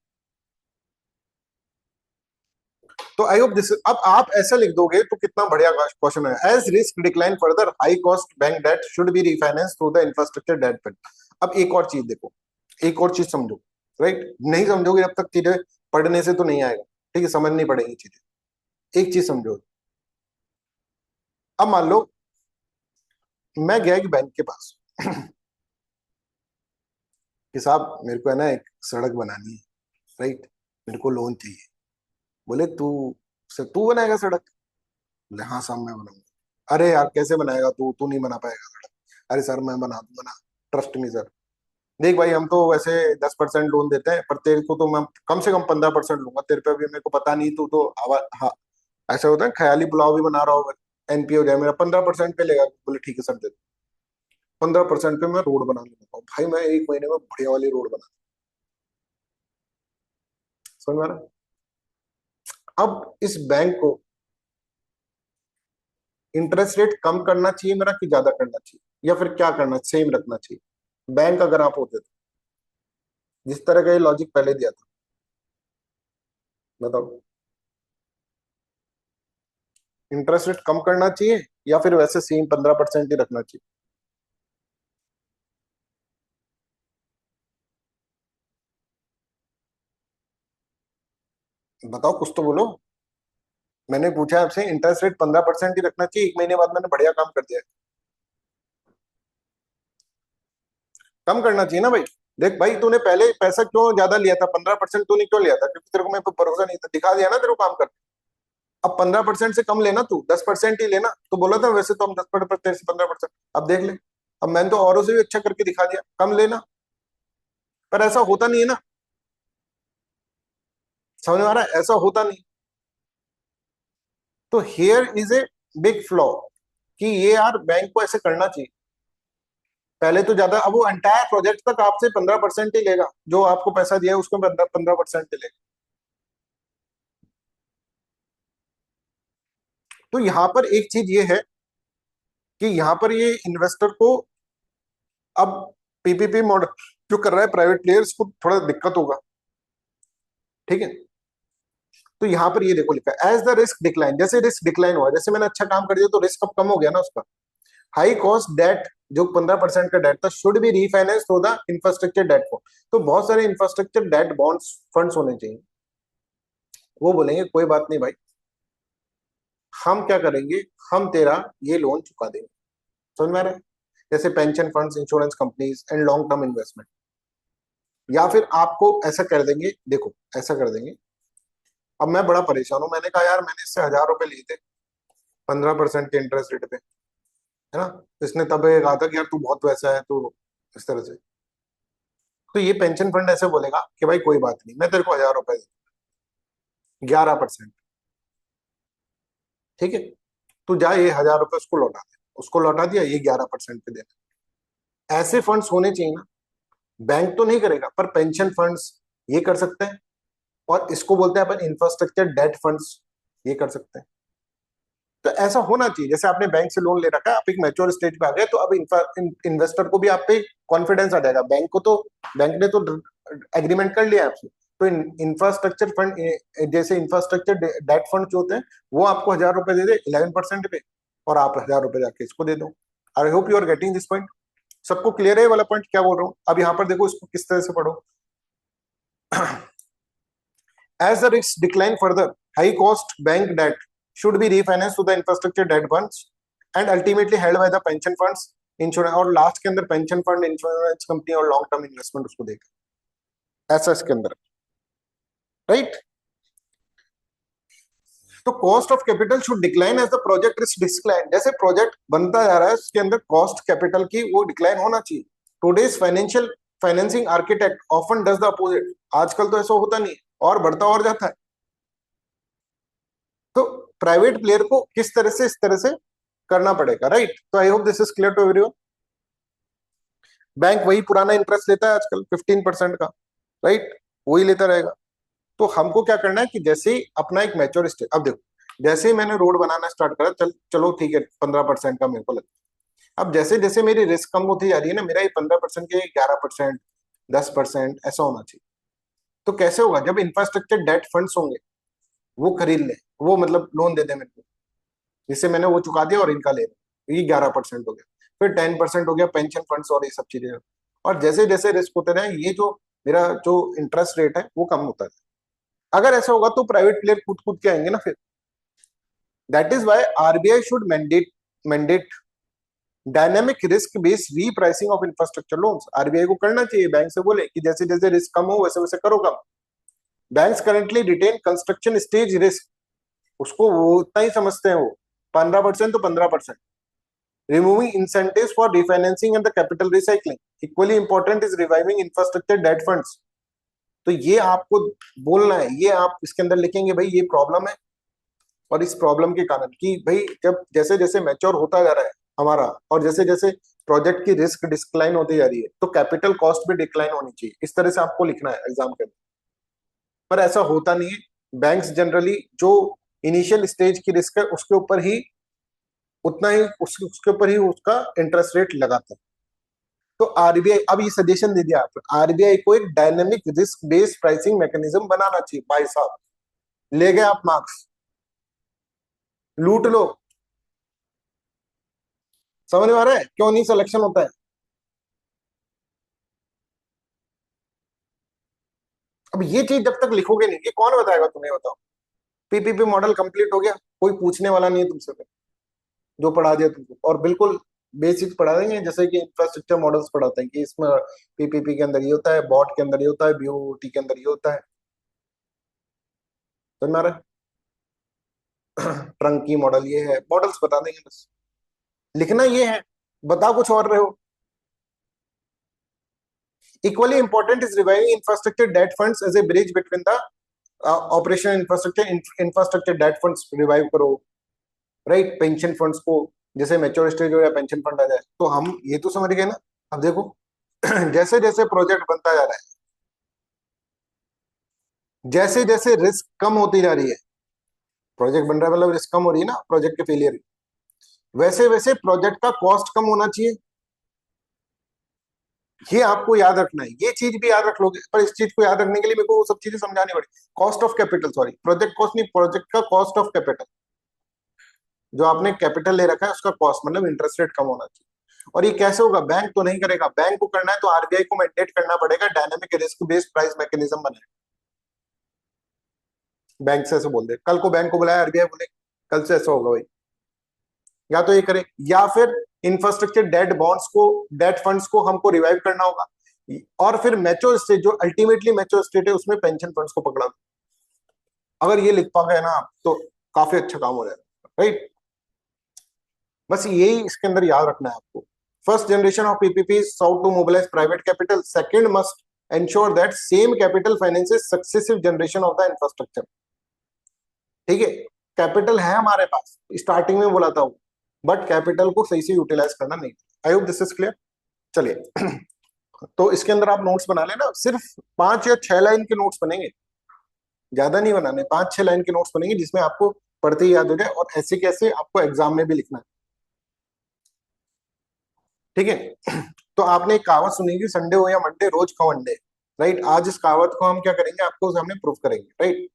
Speaker 1: तो आई होप दिस, अब आप ऐसा लिख दोगे तो कितना बढ़िया क्वेश्चन है। As risk decline further high cost bank debt should be refinance through the infrastructure debt fund. अब एक और चीज देखो, एक और चीज समझो, राइट? नहीं समझोगे जब तक चीजें, पढ़ने से तो नहीं आएगा, ठीक है, समझनी पड़ेगी चीजें। एक चीज समझो, अब मान लो मैं गया कि बैंक के पास कि साहब मेरे को है ना एक सड़क बनानी है, राइट, मेरे को लोन चाहिए। बोले तू सर तू बनाएगा सड़क? बोले हाँ साहब मैं बनाऊंगा। अरे यार कैसे बनाएगा तू, तू नहीं बना पाएगा सड़क। अरे सर मैं बना दूंगा ना, ट्रस्ट मी सर। देख भाई हम तो वैसे 10% लोन देते हैं, पर तेरे को तो मैं कम से कम 15% लूंगा, तेरे पे अभी मेरे को पता नहीं, तू तो हाँ ऐसा होता है ख्याली पुलाव भी बना रहा होगा, एनपीए हो जाए मेरा, 15% पे लेगा। बोले ठीक है सर दे दो, 15% पे मैं रोड बना लूंगा। भाई मैं एक महीने में बढ़िया वाली रोड बना, समझ में आ रहा है? अब इस बैंक को इंटरेस्ट रेट कम करना चाहिए मेरा कि ज्यादा करना चाहिए, या फिर क्या करना, सेम रखना चाहिए? बैंक अगर आप होते तो जिस तरह का ये लॉजिक पहले दिया था, बताओ इंटरेस्ट रेट कम करना चाहिए या फिर वैसे सेम 15% ही रखना चाहिए? बताओ कुछ तो बोलो। मैंने पूछा आपसे, इंटरेस्ट रेट 15% ही रखना चाहिए, एक महीने बाद मैंने बढ़िया काम कर दिया है। कम करना चाहिए ना भाई। देख भाई तूने पहले पैसा क्यों ज्यादा लिया था, 15% तूने क्यों लिया था? क्योंकि तेरे को मेरे पे भरोसा नहीं था, दिखा दिया ना तेरे को काम कर। अब 15% से कम लेना, तू 10% ही लेना, तो बोला था वैसे तो हम 10% तेरे से 15%। अब देख ले, अब मैंने तो औरों से भी अच्छा करके दिखा दिया, कम लेना। पर ऐसा होता नहीं है ना, समझ में आ रहा है? ऐसा होता नहीं। तो here is a big flaw कि ये यार बैंक को ऐसे करना चाहिए। पहले तो ज्यादा, अब वो एंटायर प्रोजेक्ट तक आपसे 15% ही लेगा, जो आपको पैसा दिया है उसको 15% ही लेगा। तो यहाँ पर एक चीज ये है कि यहाँ पर ये इन्वेस्टर को अब पीपीपी मॉडल जो कर रहा है प्राइवेट प्लेयर्स को थोड़ा दिक्कत होगा, ठीक है। तो यहाँ पर ये देखो लिखा है एज द रिस्क डिक्लाइन, जैसे रिस्क डिक्लाइन हुआ, जैसे मैंने अच्छा काम कर दिया तो रिस्क अब कम हो गया ना उसका। हाई कॉस्ट डेट जो 15% का डेट था should be refinance through the infrastructure debt fund. तो बहुत सारे इंफ्रास्ट्रक्चर डेट बॉन्ड्स फंड्स होने चाहिए। वो बोलेंगे कोई बात नहीं भाई, हम क्या करेंगे, हम तेरा ये लोन चुका देंगे। समझ में आ रहा है? जैसे pension funds, insurance companies and long term investment. या फिर आपको ऐसा कर देंगे, देखो ऐसा कर देंगे। अब मैं बड़ा परेशान हूं, मैंने कहा यार मैंने इससे 1000 रुपए लिए थे, 15% के इंटरेस्ट रेट पे, है ना। इसने तब ये कहा था कि यार तू बहुत वैसा है, तो इस तरह से। तो ये पेंशन फंड ऐसे बोलेगा कि भाई कोई बात नहीं, मैं तेरे को 1000 रुपए 11%, ठीक है, तू जा ये 1000 रुपए उसको लौटा दे। उसको लौटा दिया, ये 11% पे देना। ऐसे फंड्स होने चाहिए ना। बैंक तो नहीं करेगा, पर पेंशन फंड्स ये कर सकते हैं। और इसको बोलते हैं अपन इंफ्रास्ट्रक्चर डेट फंड्स, ये कर सकते हैं। तो ऐसा होना चाहिए, जैसे आपने बैंक से लोन ले रखा है, आप एक मैच्योर स्टेज पे आ गए, तो अब इन्वेस्टर को भी आप पे कॉन्फिडेंस आ जाएगा। बैंक को तो, बैंक ने तो एग्रीमेंट कर लिया आपसे। तो इंफ्रास्ट्रक्चर फंड, जैसे इंफ्रास्ट्रक्चर डेट फंड जो होते हैं, वो आपको 1000 रुपए दे दे 11% पे, और आप 1000 रुपए जाके इसको दे दो। I hope you are getting this point. सबको क्लियर है ये वाला पॉइंट क्या बोल रहा हूँ? अब यहाँ पर देखो इसको किस तरह से पढ़ो। As the risks decline further, high-cost bank debt should be refinanced to the infrastructure debt funds and ultimately held by the pension funds, insurance, और लास्ट के अंदर पेंशन फंड, इंश्योरेंस कंपनी और लॉन्ग टर्म इन्वेस्टमेंट उसको देगा, ऐसा इसके अंदर, राइट। तो cost of capital should decline as the project risk decline. जैसे प्रोजेक्ट बनता जा रहा है, उसके अंदर कॉस्ट कैपिटल की वो डिक्लाइन होना चाहिए। Today's financial financing architect often does the opposite. आजकल तो ऐसा होता नहीं, और बढ़ता और जाता है। तो प्राइवेट प्लेयर को किस तरह से, इस तरह से करना पड़ेगा, राइट। तो I hope this is clear to everyone. Bank वही पुराना इंटरेस्ट लेता है आजकल 15% का, राइट, वही लेता रहेगा। तो हमको क्या करना है कि जैसे ही अपना एक मैच्योर स्टेज, अब देखो जैसे ही मैंने रोड बनाना स्टार्ट करा, चलो ठीक है 15% का मेरे को लगता है। अब जैसे जैसे मेरी रिस्क कम होती जा रही है ना, मेरा ये 15% के 11%, 10% ऐसा होना चाहिए। तो कैसे होगा? जब इंफ्रास्ट्रक्चर डेट फंड्स होंगे, वो खरीद ले, वो मतलब लोन दे दे मेरे को, जिससे मैंने वो चुका दिया और इनका ले रहा, ये 11% हो गया। फिर 10% हो गया पेंशन फंड्स और ये सब चीजें। और जैसे जैसे रिस्क होते रहे, ये जो मेरा जो इंटरेस्ट रेट है वो कम होता है। अगर ऐसा होगा तो प्राइवेट प्लेयर कूद कूद के आएंगे ना फिर। That is why RBI should mandate dynamic risk based repricing of infrastructure loans. RBI को करना चाहिए, बैंक से बोले कि जैसे जैसे रिस्क कम हो वैसे वैसे करो कम। Banks currently retain construction stage risk, उसको वो उतना ही समझते हैं, वो 15% तो 15%। Removing incentives for refinancing and the capital recycling. Equally important is reviving infrastructure debt funds. तो ये आपको बोलना है, ये आप इसके अंदर लिखेंगे भाई ये प्रॉब्लम है, और इस प्रॉब्लम के कारण कि भाई जब जैसे जैसे मैच्योर होता जा रहा है हमारा, और जैसे जैसे प्रोजेक्ट की रिस्क डिक्लाइन होती जा रही है, तो कैपिटल कॉस्ट भी डिक्लाइन होनी चाहिए। इस तरह से आपको लिखना है एग्जाम के अंदर। पर ऐसा होता नहीं है। बैंक्स जनरली जो इनिशियल स्टेज की रिस्क है उसके ऊपर ही, उतना ही उसके ऊपर ही उसका इंटरेस्ट रेट लगाता है। तो आरबीआई अब ये सजेशन दे दिया आप, आरबीआई को एक dynamic risk based pricing mechanism बनाना चाहिए। भाई साहब ले गए आप मार्क्स, लूट लो। समझ में आ रहा है क्यों नहीं सिलेक्शन होता है? अब ये चीज जब तक लिखोगे नहीं, ये कौन बताएगा तुम्हें? बताओ। पीपीपी मॉडल कंप्लीट हो गया, कोई पूछने वाला नहीं है तुमसे फिर, जो पढ़ा दिया तुमको। और बिल्कुल बेसिक्स पढ़ा देंगे, जैसे कि इंफ्रास्ट्रक्चर मॉडल्स पढ़ाते हैं कि इसमें पीपीपी के अंदर ये होता है, बॉट के अंदर ये होता है, बीओटी के अंदर ये होता है। समझ में आ रहा है? ट्रंक की मॉडल ये है, मॉडल्स बता देंगे बस। लिखना ये है, बता कुछ और रहे हो। Equally important is reviving infrastructure debt funds as a bridge between the operation infrastructure. Infrastructure debt funds revive करो, राइट। पेंशन फंड्स को जैसे मैच्योर स्टेज हो या पेंशन फंड आ जाए, तो हम ये तो समझ गए ना। अब देखो जैसे जैसे प्रोजेक्ट बनता जा रहा है, जैसे जैसे रिस्क कम होती जा रही है, प्रोजेक्ट बन रहा है मतलब रिस्क कम हो रही है ना प्रोजेक्ट के फेलियर, वैसे वैसे प्रोजेक्ट का कॉस्ट कम होना चाहिए। ये आपको याद रखना है, ये चीज भी याद रख लोगे। पर इस चीज को याद रखने के लिए मेरे को वो सब चीजें समझानी पड़ी। Cost of capital, sorry project cost नहीं, प्रोजेक्ट का कॉस्ट ऑफ कैपिटल। जो आपने कैपिटल ले रखा है उसका कॉस्ट मतलब इंटरेस्ट रेट कम होना चाहिए। और ये कैसे होगा? बैंक तो नहीं करेगा। बैंक को करना है तो आरबीआई को मैंडेट करना पड़ेगा dynamic risk based price mechanism बनाए। बैंक से ऐसे बोल दे, कल को बैंक को बुलाया आरबीआई, बोले कल से ऐसा होगा भाई, या तो ये करे, या फिर इंफ्रास्ट्रक्चर डेट बॉन्ड्स को, डेट फंड्स को हमको रिवाइव करना होगा। और फिर मैच्योर स्टेट, जो अल्टीमेटली मैच्योर स्टेट है, उसमें पेंशन फंड्स को पकड़ा दो। अगर ये लिख पा गए ना आप, तो काफी अच्छा काम हो जाएगा, राइट। बस यही इसके अंदर याद रखना है आपको। First generation of PPP sought to mobilise private capital, second must ensure that same capital finances successive generation of the infrastructure. ठीक है, कैपिटल है हमारे पास, स्टार्टिंग में बोला था वो, बट कैपिटल को सही से यूटिलाइज करना नहीं। आई होप दिस इज क्लियर। चलिए तो इसके अंदर आप नोट्स बना लेना, सिर्फ 5 या 6 लाइन के नोट्स बनेंगे, ज्यादा नहीं बनाने, 5-6 लाइन के नोट्स बनेंगे जिसमें आपको पढ़ते ही याद हो जाए, और ऐसे कैसे आपको एग्जाम में भी लिखना है। ठीक है तो आपने एक कहावत सुनी कि संडे हो या मंडे रोज खाओ अंडे, राइट। आज इस कहावत को हम क्या करेंगे, आपको सामने प्रूफ करेंगे, राइट।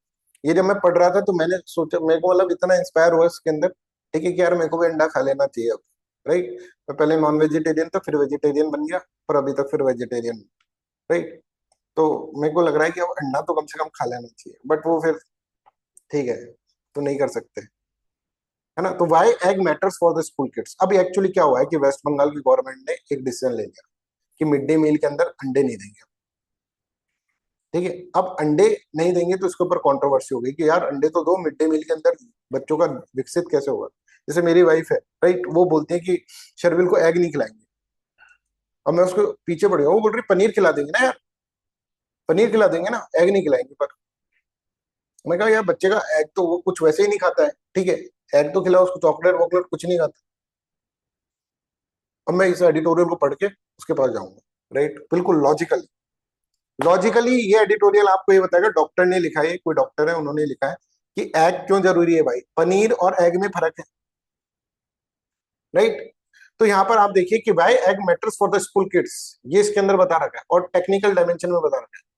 Speaker 1: ये जब मैं पढ़ रहा था तो मैंने सोचा, मेरे को मतलब इतना इंस्पायर हुआ इसके अंदर, ठीक है कि यार मेरे को भी अंडा खा लेना चाहिए अब, राइट। मैं पहले नॉन वेजिटेरियन था, फिर वेजिटेरियन बन गया, पर अभी तक फिर वेजिटेरियन, राइट। तो मेरे को लग रहा है कि अब अंडा तो कम से कम खा लेना चाहिए, बट वो फिर ठीक है, तो नहीं कर सकते, है ना। तो why egg matters for the school kids. अब एक्चुअली क्या हुआ है कि वेस्ट बंगाल की गवर्नमेंट ने एक डिसीजन ले लिया कि मिड डे मील के अंदर अंडे नहीं देंगे। ठीक है, अब अंडे नहीं देंगे तो इसके ऊपर कंट्रोवर्सी हो गई कि यार अंडे तो दो, मिड डे मील के अंदर बच्चों का विकसित कैसे होगा। जैसे मेरी वाइफ है, राइट, वो बोलती है कि शर्विल को एग नहीं खिलाएंगे। अब मैं उसको पीछे पड़ गया, वो बोल रही पनीर खिला देंगे ना यार, पनीर खिला देंगे ना, एग नहीं खिलाएंगे। पर मैं कहा यार बच्चे का एग तो वो कुछ वैसे ही नहीं खाता है, ठीक है, एग तो खिलाओ उसको, चॉकलेट वॉकलेट कुछ नहीं खाता। अब मैं इस एडिटोरियल को पढ़ के उसके पास जाऊंगा, राइट, बिल्कुल लॉजिकल। लॉजिकली ये एडिटोरियल आपको ये बताएगा, डॉक्टर ने लिखा है, कोई डॉक्टर है उन्होंने लिखा है कि एग क्यों जरूरी है भाई, पनीर और एग में फर्क है, राइट। तो यहाँ पर आप देखिए कि why egg matters for the school kids, ये इसके अंदर बता रखा है और टेक्निकल डायमेंशन में बता रखा है।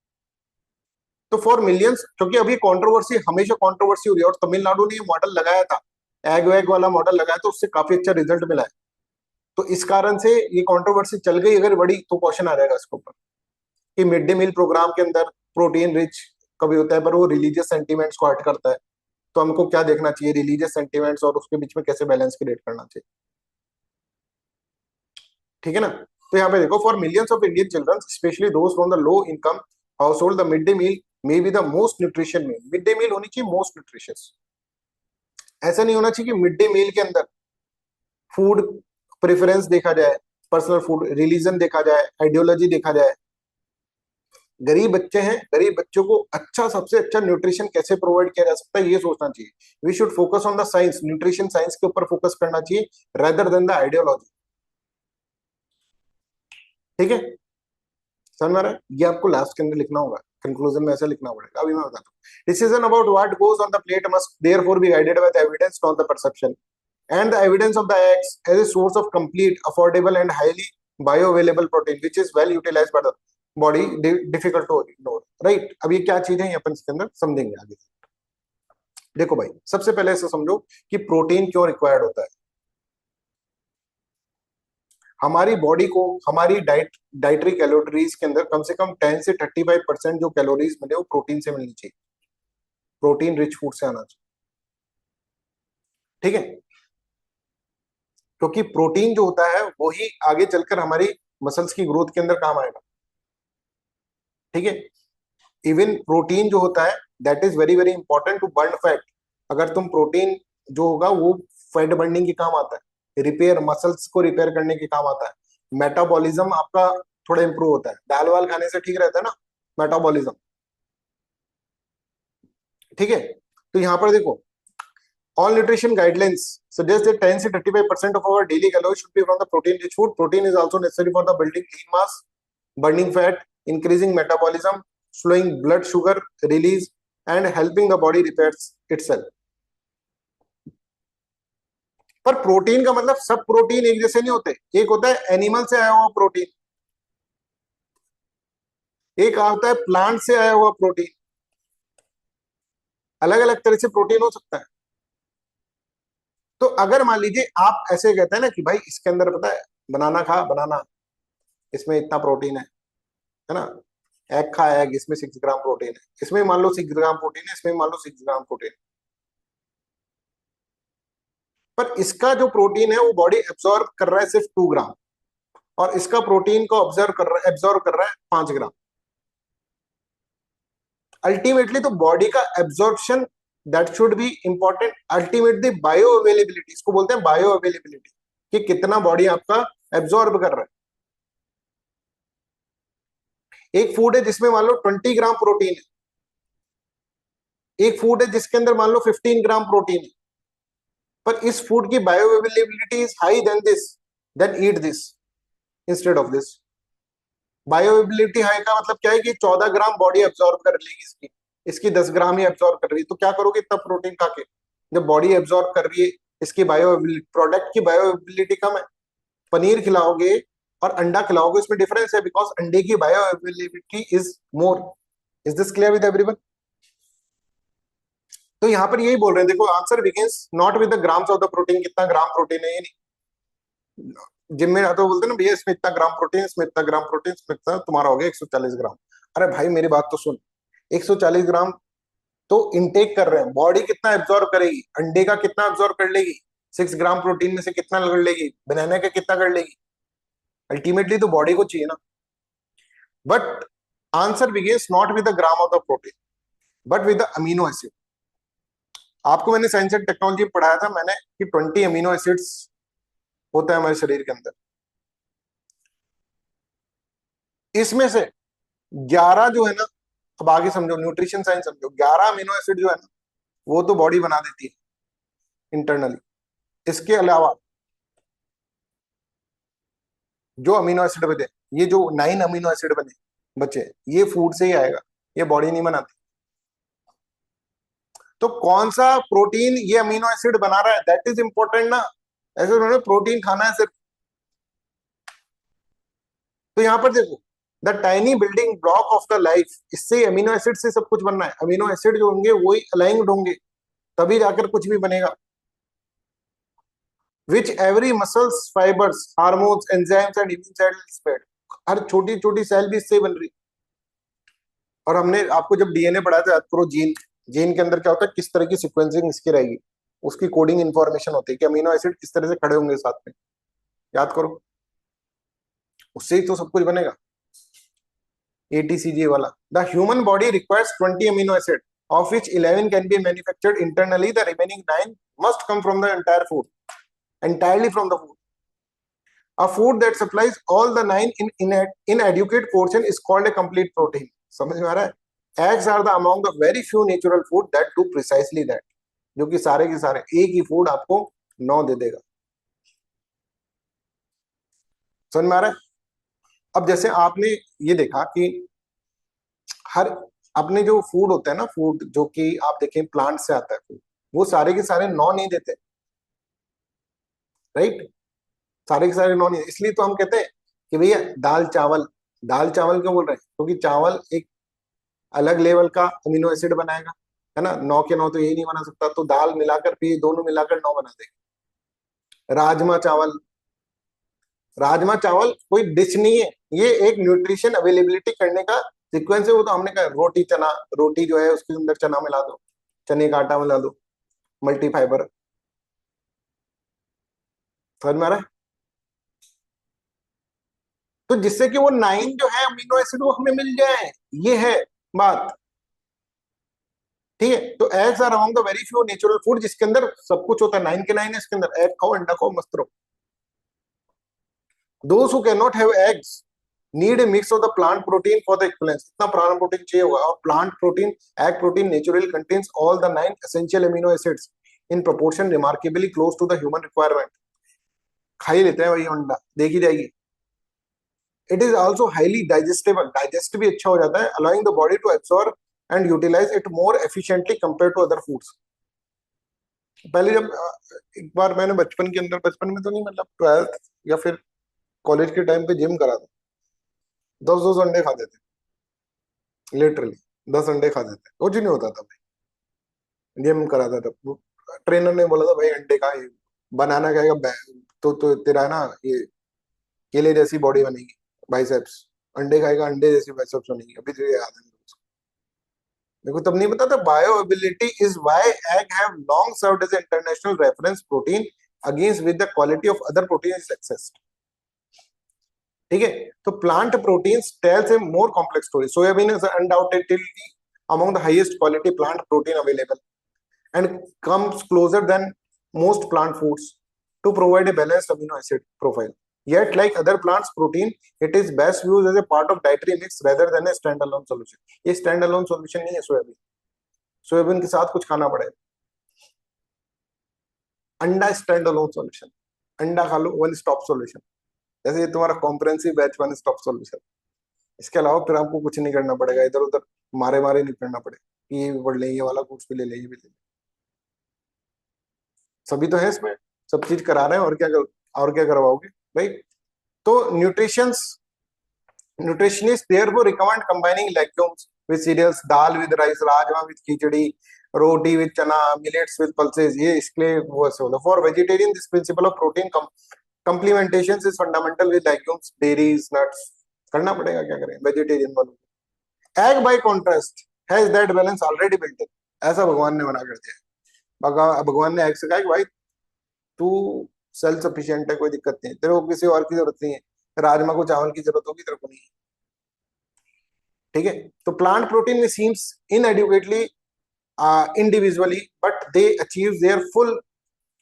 Speaker 1: तो फॉर मिलियंस, क्योंकि अभी कंट्रोवर्सी, हमेशा कंट्रोवर्सी हो रही है, और तमिलनाडु ने ये मॉडल लगाया था, एग वैग वाला मॉडल लगाया, तो उससे काफी अच्छा रिजल्ट मिला है। तो इस कारण से ये कंट्रोवर्सी चल गई, अगर बड़ी तो क्वेश्चन आ जाएगा इसके ऊपर कि मिड डे मील प्रोग्राम के अंदर प्रोटीन रिच कभी होता है, पर वो रिलीजियस सेंटीमेंट्स को हर्ट करता है। तो हमको क्या देखना चाहिए, रिलीजियस सेंटीमेंट्स और उसके बीच में कैसे बैलेंस क्रिएट करना चाहिए, ठीक है ना। तो यहाँ पे देखो, for millions of Indian children specially those from the low income household, the mid day meal may be the most nutrition meal. Mid day meal होनी चाहिए मोस्ट न्यूट्रिशियस। ऐसा नहीं होना चाहिए कि मिड डे मील के अंदर फूड प्रेफरेंस देखा जाए, पर्सनल फूड रिलीजन देखा जाए, आइडियोलॉजी देखा जाए। गरीब बच्चे हैं, गरीब बच्चों को अच्छा, सबसे अच्छा न्यूट्रिशन कैसे प्रोवाइड किया जा सकता है, ये सोचना चाहिए। We should focus on the science, nutrition science के ऊपर फोकस करना चाहिए, रेदर देन द आइडियोलॉजी। ठीक है, समझ में आ रहा है। ये आपको लास्ट के अंदर लिखना होगा, कंक्लूजन में ऐसा लिखना पड़ेगा। अभी मैं बताता हूँ, decision about what goes on the plate must therefore be guided by the evidence not the perception, and the evidence of the eggs as a source of complete, affordable and highly bioavailable protein which is well utilized by the body, difficult to ignore, right। अब ये क्या चीज है, ये अपन इसके अंदर समझेंगे आगे। देखो भाई, सबसे पहले ऐसा समझो कि प्रोटीन क्यों रिक्वायर्ड होता है। हमारी बॉडी को हमारी डाइटरी कैलोरीज के अंदर कम से कम 10 से 35% जो कैलोरीज मिले वो प्रोटीन से मिलनी चाहिए, प्रोटीन रिच फूड से आना चाहिए, ठीक है। क्योंकि प्रोटीन जो होता है वो ही आगे चलकर हमारी मसल्स की ग्रोथ के अंदर काम आएगा, ठीक है। इवन प्रोटीन जो होता है that is very very important to burn fat. अगर तुम प्रोटीन जो होगा वो फैट बर्निंग के काम आता है, रिपेयर मसल्स को रिपेयर करने के काम आता है, मेटाबॉलिज्म आपका थोड़ा इंप्रूव होता है, दाल वाल खाने से ठीक रहता है ना मेटाबॉलिज्म, ठीक है। तो यहाँ पर देखो, all nutrition guidelines suggest that 10 to 35% of our daily calories should be from the protein rich food. Protein is also necessary for the building lean mass, burning fat, increasing metabolism, slowing blood sugar release and helping the body repairs itself. पर प्रोटीन का मतलब सब प्रोटीन एक जैसे नहीं होते, एक होता है एनिमल से आया हुआ प्रोटीन, एक होता है प्लांट से आया हुआ प्रोटीन, अलग अलग तरह से प्रोटीन हो सकता है। तो अगर मान लीजिए आप ऐसे कहते हैं ना कि भाई इसके अंदर पता है बनाना खा बनाना, इसमें इतना प्रोटीन है ना, एग खा एग, इसमें 6 ग्राम प्रोटीन है, इसमें मान लो 6 ग्राम प्रोटीन है, इसमें मान लो 6 ग्राम प्रोटीन, पर इसका जो प्रोटीन है वो बॉडी एब्जॉर्ब कर रहा है सिर्फ 2 ग्राम, और इसका प्रोटीन को एब्जॉर्ब कर रहा है 5 ग्राम। अल्टीमेटली तो बॉडी का absorption that should be important, ultimately bio availability, इसको बोलते हैं बायो अवेलेबिलिटी। कि कितना बॉडी आपका एब्जॉर्ब कर रहा है। एक फूड है जिसमें मान लो 20 ग्राम प्रोटीन है, एक फूड है जिसके अंदर मान लो 15 ग्राम प्रोटीन है, पर इस फूड की bioavailability is high than this, then eat this instead of this. Bioavailability high का मतलब क्या है कि 14 ग्राम बॉडी एब्जॉर्ब कर लेगी इसकी, इसकी 10 ग्राम ही एब्जॉर्ब कर रही है, तो क्या करोगे इतना प्रोटीन खा के? जब बॉडी एब्जॉर्ब कर रही है, इसकी प्रोडक्ट की बायोअवेलेबिलिटी कम है। पनीर खिलाओगे और अंडा खिलाओगे, उसमें डिफरेंस है, बिकॉज अंडे की bioavailability is more. Is this clear with everyone? तो यहाँ पर यही बोल रहे हैं, देखो answer begins not with the grams of the protein, कितना ग्राम प्रोटीन है ये नहीं। जिम में तो बोलते हैं ना भैया इसमें इतना ग्राम प्रोटीन, इसमें इतना ग्राम प्रोटीन, इसमें इतना, तुम्हारा हो गया 140 ग्राम। अरे भाई मेरी बात तो सुन, 140 ग्राम तो इनटेक कर रहे हैं, बॉडी कितना एब्जॉर्ब करेगी? अंडे का कितना एब्जॉर्ब कर लेगी? 6 ग्राम प्रोटीन में से कितना कर लेगी? बनाना का कितना कर लेगी? अल्टीमेटली तो बॉडी को चाहिए ना। But answer begins not with the gram of the protein but with the amino acid. आपको मैंने साइंस एंड टेक्नोलॉजी में पढ़ाया था मैंने कि 20 अमीनो एसिड्स होता है हमारे शरीर के अंदर, इसमें से 11 जो है ना, अब आगे समझो, न्यूट्रिशन साइंस समझो, 11 अमीनो एसिड जो है ना वो तो बॉडी बना देती है इंटरनली। इसके अलावा जो अमीनो एसिड बने, ये जो 9 अमीनो एसिड बने बचे, ये फूड से ही आएगा, ये बॉडी नहीं बनाती। तो कौन सा प्रोटीन ये अमीनो एसिड बना रहा है, दैट इज इंपॉर्टेंट ना। ऐसे उन्होंने प्रोटीन खाना है सिर्फ। तो यहाँ पर देखो, the tiny building block of the life, इससे अमीनो एसिड से सब कुछ बनना है। अमीनो एसिड जो होंगे वही अलाइंड होंगे, तभी जाकर कुछ भी बनेगा। Which every muscles fibres hormones enzymes and immune cells made, हर छोटी छोटी सेल भी इससे बन रही। और हमने आपको जब डीएनए पढ़ाया था, याद करो, जीन, जीन के अंदर क्या होता है, किस तरह की सीक्वेंसिंग इसकी रहेगी, उसकी कोडिंग इंफॉर्मेशन होती है कि अमीनो एसिड किस तरह से खड़े होंगे साथ में, याद करो, उससे ही तो सब कुछ बनेगा। एटीसीजी वाला, the human body requires 20 amino acid of which 11 can be manufactured internally, the remaining 9 must come from the entire food, entirely from the food. A food that supplies all the 9 in inadequate portion is called a complete protein. समझ में आ रहा है? Eggs are the among the very few natural food that do precisely that, जो कि सारे के सारे एक ही फूड आपको 9 दे देगा। समझ में आ रहा है? अब जैसे आपने ये देखा कि हर अपने जो फूड होता है ना, फूड जो कि आप देखें प्लांट से आता है फूड, वो सारे के सारे 9 नहीं देते, राइट? सारे के सारे 9 नहीं, इसलिए तो हम कहते हैं कि भैया दाल चावल, दाल चावल क्यों बोल रहे हैं? क्योंकि चावल एक अलग लेवल का अमीनो एसिड बनाएगा, है ना, 9 के 9 तो यही नहीं बना सकता, तो दाल मिलाकर फिर दोनों मिलाकर 9 बना देगा। राजमा चावल, राजमा चावल कोई डिश नहीं है, ये एक न्यूट्रिशन अवेलेबिलिटी करने का सीक्वेंस है। वो तो हमने कहा रोटी चना, रोटी जो है उसके अंदर चना मिला दो, चने का आटा मिला दो, मल्टी फाइबर। समझ में आ रहा है? तो जिससे कि वो 9 जो है अमीनो एसिड वो हमें मिल जाए, ये है बात। ठीक है, तो eggs are among the very few natural food जिसके अंदर सब कुछ होता है, 9 के 9 है इसके अंदर। एग खाओ, अंडा खाओ, मस्त रहो। Those who can not have eggs need a mix of the plant protein for the equivalence, इतना प्लांट प्रोटीन चाहिए होगा। और plant protein, egg protein naturally contains all the 9 essential amino acids in proportion remarkably close to the human requirement. खा ही लेते हैं भाई अंडा, देखी जाएगी। It is also highly digestible, digest भी अच्छा हो जाता है, allowing the body to absorb and utilise it more efficiently compare to other foods. पहले जब एक बार मैंने बचपन के अंदर, बचपन में तो नहीं, मतलब 12th या फिर कॉलेज के टाइम पे जिम करा था, 10 10 अंडे खाते थे, लिटरली 10 अंडे खाते थे, कुछ नहीं होता था भाई। जिम करा था तब, ट्रेनर ने बोला था भाई अंडे खा, बनाना खाएगा तो तेरा है ना ये केले जैसी बॉडी बनेगी, बाइसेप्स। अंडे खाएगा, अंडे जैसी बाइसेप्स बनेगी। अभी तो ये याद है मुझे। मेरे को तब नहीं पता था bio ability is why egg have long served as international reference protein against with the quality of other protein is assessed. ठीक है, तो plant proteins tells a more complex story. Soybean is undoubtedly among the highest quality plant protein available and comes closer than most plant foods. to provide a balanced amino acid profile. Yet, like other plants' protein, it is best used as a part of dietary mix rather than a standalone solution. ये standalone solution नहीं है सोयाबीन. सोयाबीन के साथ कुछ खाना पड़ेगा. अंडा standalone solution. अंडा खा लो one stop solution. जैसे ये तुम्हारा comprehensive batch one stop solution. इसके अलावा फिर आपको कुछ नहीं करना पड़ेगा, इधर उधर मारे मारे नहीं करना पड़ेगा. ये भी पढ़ ले, ये वाला कोर्स भी ले ले, ये भी ले ले. सभी तो है इसमें, सब चीज करा रहे हैं, और क्या करवाओगे भाई. तो nutritionist therefore recommend combining legumes with cereals, dal with rice, rajma with khichdi, roti with chana, millets with pulses. ये इसके लिए वो ऐसे होता है. For vegetarian this principle of protein complementation is fundamental with legumes, berries, nuts. करना पड़ेगा, क्या करें वेजिटेरियन वालों को. Egg by contrast has that balance already built in. ऐसा भगवान ने बना कर दिया. भगवान ने एग से कहा कि भाई तू सेल्फ सफिशिएंट है, कोई दिक्कत नहीं, तेरे को किसी और की जरूरत नहीं है. राजमा को चावल की जरूरत होगी, तेरे को नहीं है. ठीक है. तो प्लांट प्रोटीन में seems इनएडिक्वेटली individually, but they achieve their full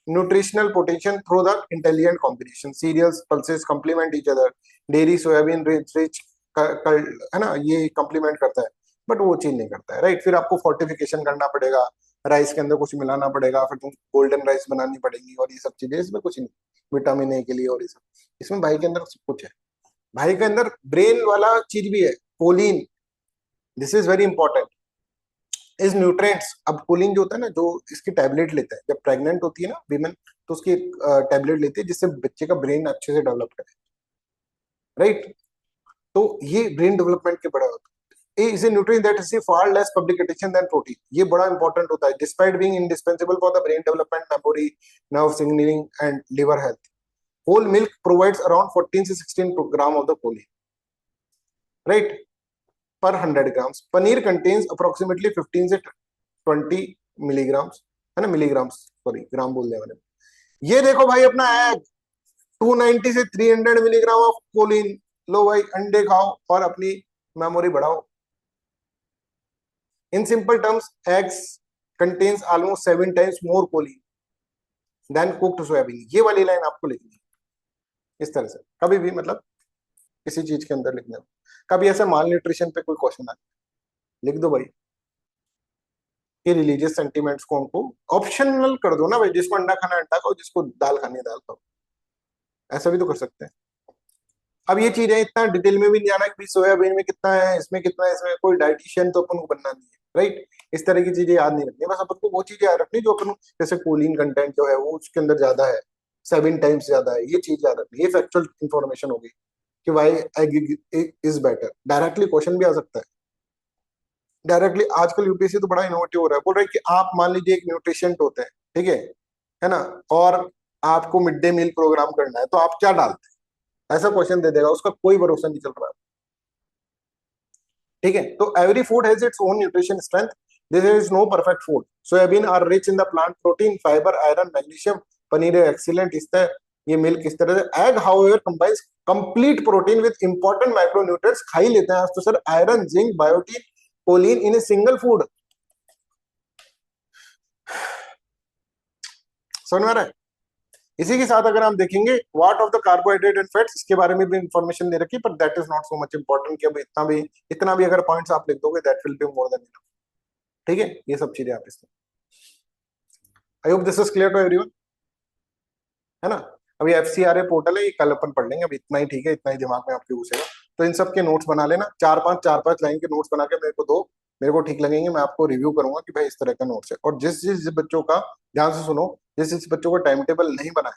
Speaker 1: nutritional potential through the intelligent combination. Cereals, pulses complement each other. Dairy, soybean rich है ना, ये complement करता है, बट वो चीज नहीं करता है. राइट. फिर आपको फोर्टिफिकेशन करना पड़ेगा, राइस के अंदर कुछ मिलाना पड़ेगा, फिर तुम गोल्डन राइस बनानी पड़ेगी, और ये सब चीजें. इसमें कुछ नहीं, विटामिन ए के लिए और ये सब. इसमें भाई के अंदर सब कुछ है. भाई के अंदर ब्रेन वाला चीज भी है, choline. This is very important. इस न्यूट्रिएंट्स. अब कोलिन जो होता है ना, जो इसकी टैबलेट लेता है जब प्रेग्नेंट होती है ना वीमेन, तो उसकी टैबलेट लेती है जिससे बच्चे का ब्रेन अच्छे से डेवलप करे. राइट. तो ये ब्रेन डेवलपमेंट के बड़ा होता है. Is a nutrient that is far less public attention than protein. ये बड़ा इंपॉर्टेंट होता है. Despite being indispensable for the brain development, memory, nerve signalling and liver health. Whole milk provides around 14 से 16 gram of the choline. Right. per 100 grams. Paneer contains approximately 15 से 20 मिलीग्राम्स, है ना, मिलीग्राम्स, सॉरी ग्राम बोल दिया मैंने. ये देखो भाई अपना एग, 290 से 300 मिलीग्राम ऑफ कोलिन. लो भाई अंडे खाओ और अपनी मेमोरी बढ़ाओ. In simple terms eggs contains almost 7 times more choline than cooked soybean. ये वाली लाइन आपको लिखनी है इस तरह से, कभी भी मतलब किसी चीज के अंदर लिखने में. कभी ऐसे माल न्यूट्रिशन पे कोई क्वेश्चन आए, लिख दो भाई कि रिलीजियस सेंटिमेंट्स को उनको ऑप्शनल कर दो ना भाई. जिसको अंडा खाना है अंडा खाओ, जिसको दाल खानी है दाल खाओ. ऐसा भी तो कर सकते हैं. अब ये चीजें इतना डिटेल में भी नहीं जाना कि सोयाबीन में कितना है, इसमें कितना है, इसमें कोई डाइटिशियन तो अपन को बनना नहीं है. राइट. इस तरह की चीजें याद नहीं रखनी, बस अपन को वो चीजें याद रखनी जो अपन, जैसे कोलिन कंटेंट जो है वो उसके अंदर ज्यादा है, 7 टाइम्स ज्यादा है. ये चीज याद रखनी. ये फैक्चुअल इंफॉर्मेशन होगी कि why egg is better. Directly question भी आ सकता है. डायरेक्टली आजकल यूपीएससी तो बड़ा इनोवेटिव हो रहा है. बोल रहा है कि आप मान लीजिए एक न्यूट्रिशेंट होते हैं, ठीक है ना, और आपको मिड डे मील प्रोग्राम करना है, तो आप क्या डालते हैं, ऐसा क्वेश्चन दे देगा. उसका कोई भरोसा नहीं चल रहा. ठीक है. तो every food has its own nutrition strength. This is no perfect food. Soybean are rich in the plant protein, fibre, iron, magnesium. Paneer excellent. इस तरह ये मिल्क इस तरह से. Egg however combines complete protein with important micronutrients. खा ही लेते हैं आज तो sir iron, zinc, biotin, choline in a single food. समझ में आ रहा है. इसी के साथ अगर हम देखेंगे what of the carbohydrate and fats, इसके बारे में भी इंफॉर्मेशन दे रखी, पर that is not so much important कि अब इतना भी अगर पॉइंट्स आप लिख दोगे that will be more than enough. ठीक है. ये सब चीजें आप इसमें. I hope this is clear to everyone, है ना. अभी एफसीआरए पोर्टल है, ये कल अपन पढ़ लेंगे. अभी इतना ही ठीक है, इतना ही दिमाग में आपके घुसेगा. तो इन सब के नोट्स बना लेना. 4-5 लाइन के नोट्स बना के मेरे को दो. मेरे को ठीक लगेंगे, मैं आपको रिव्यू करूंगा कि भाई इस तरह का नोट्स है. और जिस जिस बच्चों का, ध्यान से सुनो, जिस जिस बच्चों को टाइम टेबल नहीं बना है.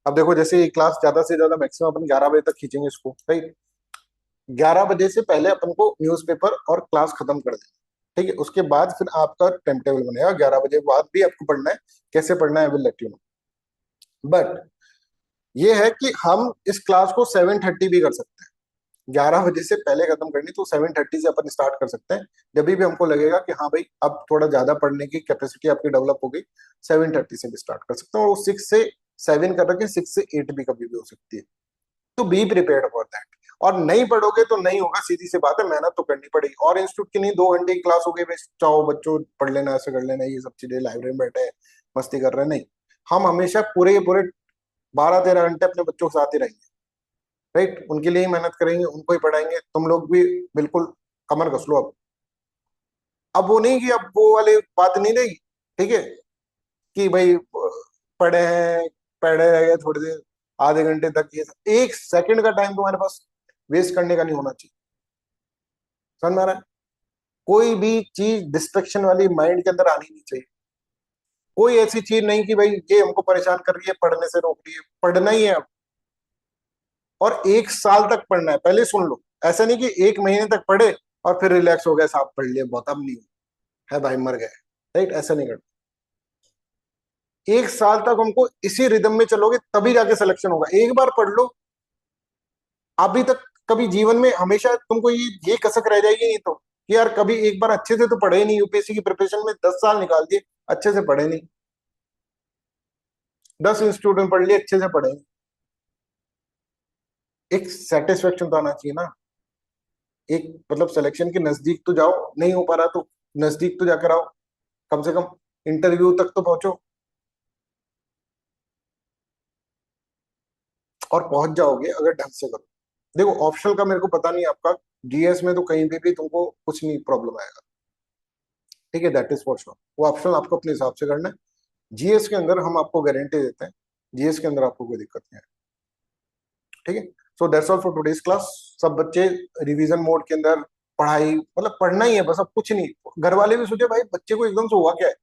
Speaker 1: अब देखो जैसे ये क्लास ज्यादा से ज्यादा मैक्सिमम अपन 11 बजे तक खींचेंगे इसको. राइट. 11 बजे से पहले अपन को न्यूज़पेपर और क्लास खत्म कर देना. ठीक है. उसके बाद फिर आपका टाइम टेबल बनेगा. 11 बजे बाद भी आपको पढ़ना है. कैसे पढ़ना है will let you know. But ये है कि हम इस क्लास को 7:30 भी कर सकते हैं. 11 बजे से पहले खत्म करनी तो 7:30 से अपन स्टार्ट कर सकते हैं. जब भी हमको लगेगा कि हाँ भाई अब थोड़ा ज्यादा पढ़ने की कैपेसिटी आपकी डेवलप हो गई, 7:30 से भी स्टार्ट कर सकते हैं. और 6 से 7 कर रखे, 6 से 8 भी कभी भी हो सकती है. तो बी प्रिपेयर्ड फॉर दैट. और नहीं पढ़ोगे तो नहीं होगा, सीधी सी बात है. मेहनत तो करनी पड़ेगी. और इंस्टीट्यूट की नहीं 2 घंटे की क्लास हो गई, चाहो बच्चों पढ़ लेना, ऐसे कर लेना, ये सब चीजें, लाइब्रेरी में बैठे मस्ती कर रहे हैं, नहीं. हम हमेशा पूरे 12-13 घंटे अपने बच्चों के साथ ही रहेंगे, राइट, उनके लिए ही मेहनत करेंगे, उनको ही पढ़ाएंगे। तुम लोग भी बिल्कुल कमर कस लो अब वो नहीं कि अब वो वाली बात नहीं रहेगी, ठीक है, कि भाई पढ़े हैं, पढ़े रह गए थोड़ी देर, आधे घंटे तक, ये एक सेकंड का टाइम तुम्हारे पास वेस्ट करने का नहीं होना चाहिए। समझ में आ रहा है? कोई भी चीज डिस्ट्रक्शन वाली माइंड के अंदर आनी नहीं चाहिए। कोई ऐसी चीज नहीं कि भाई ये हमको परेशान कर रही है, पढ़ने से रोक रही है, पढ़ना ही है अब। और 1 साल तक पढ़ना है, पहले सुन लो। ऐसा नहीं कि 1 महीने तक पढ़े और फिर रिलैक्स हो गए, साहब पढ़ लिए बहुत, अब नहीं है भाई, मर गए, राइट, ऐसा नहीं करना। 1 साल तक हमको इसी रिदम में चलोगे तभी जाके सिलेक्शन होगा। एक बार पढ़ लो, अभी तक कभी जीवन में हमेशा तुमको ये कसक रह जाएगी नहीं तो, कि यार कभी एक बार अच्छे से तो पढ़े नहीं, यूपीएससी की प्रिपरेशन में 10 साल निकाल दिए, अच्छे से पढ़े नहीं। 10 इंस्टीट्यूट में पढ़ लिए, अच्छे से पढ़े नहीं। एक सेटिस्फेक्शन तो आना चाहिए ना, एक मतलब सिलेक्शन के नजदीक तो जाओ, नहीं हो पा रहा तो नजदीक तो जाकर आओ, कम से कम इंटरव्यू तक तो पहुंचो, और पहुंच जाओगे अगर ढंग से करो। देखो ऑप्शनल का मेरे को पता नहीं आपका, जीएस में तो कहीं पे भी तुमको कुछ नहीं प्रॉब्लम आएगा, ठीक है, दैट इज फॉर श्योर। वो ऑप्शनल आपको अपने हिसाब से करना है। जीएस के अंदर हम आपको गारंटी देते हैं, जीएस के अंदर आपको कोई दिक्कत नहीं है, ठीक है। So that's all for today's class. सब बच्चे रिवीजन मोड के अंदर, पढ़ाई मतलब पढ़ना ही है बस, अब कुछ नहीं। घर वाले भी सोचे भाई बच्चे को एकदम से हुआ क्या है,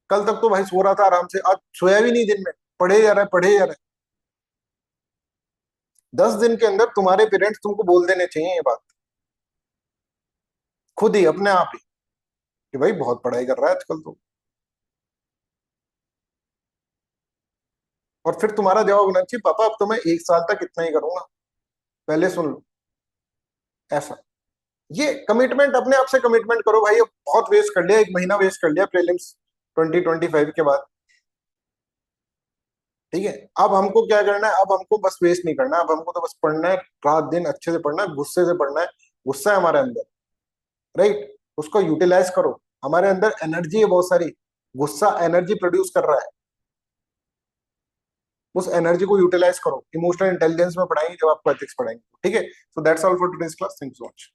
Speaker 1: कल तक तो भाई सो रहा था आराम से, आज सोया भी नहीं दिन में, पढ़े जा रहा है, पढ़े जा रहा है। 10 दिन के अंदर तुम्हारे पेरेंट्स तुमको बोल देने चाहिए ये बात, खुद ही अपने आप ही, कि भाई बहुत पढ़ाई कर रहा है आजकल तो। और फिर तुम्हारा जवाब होना चाहिए, पापा अब तो मैं 1 साल तक इतना ही करूंगा, पहले सुन लो, ऐसा। ये कमिटमेंट, अपने आप से कमिटमेंट करो भाई, अब बहुत वेस्ट कर लिया, 1 महीना वेस्ट कर लिया प्रीलिम्स 2025 के बाद, ठीक है। अब हमको क्या करना है, अब हमको बस वेस्ट नहीं करना है, अब हमको तो बस पढ़ना है, रात दिन अच्छे से पढ़ना है, गुस्से से पढ़ना है। गुस्सा है हमारे अंदर, राइट, उसको यूटिलाइज करो। हमारे अंदर एनर्जी है बहुत सारी, गुस्सा एनर्जी प्रोड्यूस कर रहा है, उस एनर्जी को यूटिलाइज करो। इमोशनल इंटेलिजेंस में पढ़ाएंगे जब आपको एथिक्स पढ़ाएंगे, ठीक है। So that's all for today's class, thanks so much.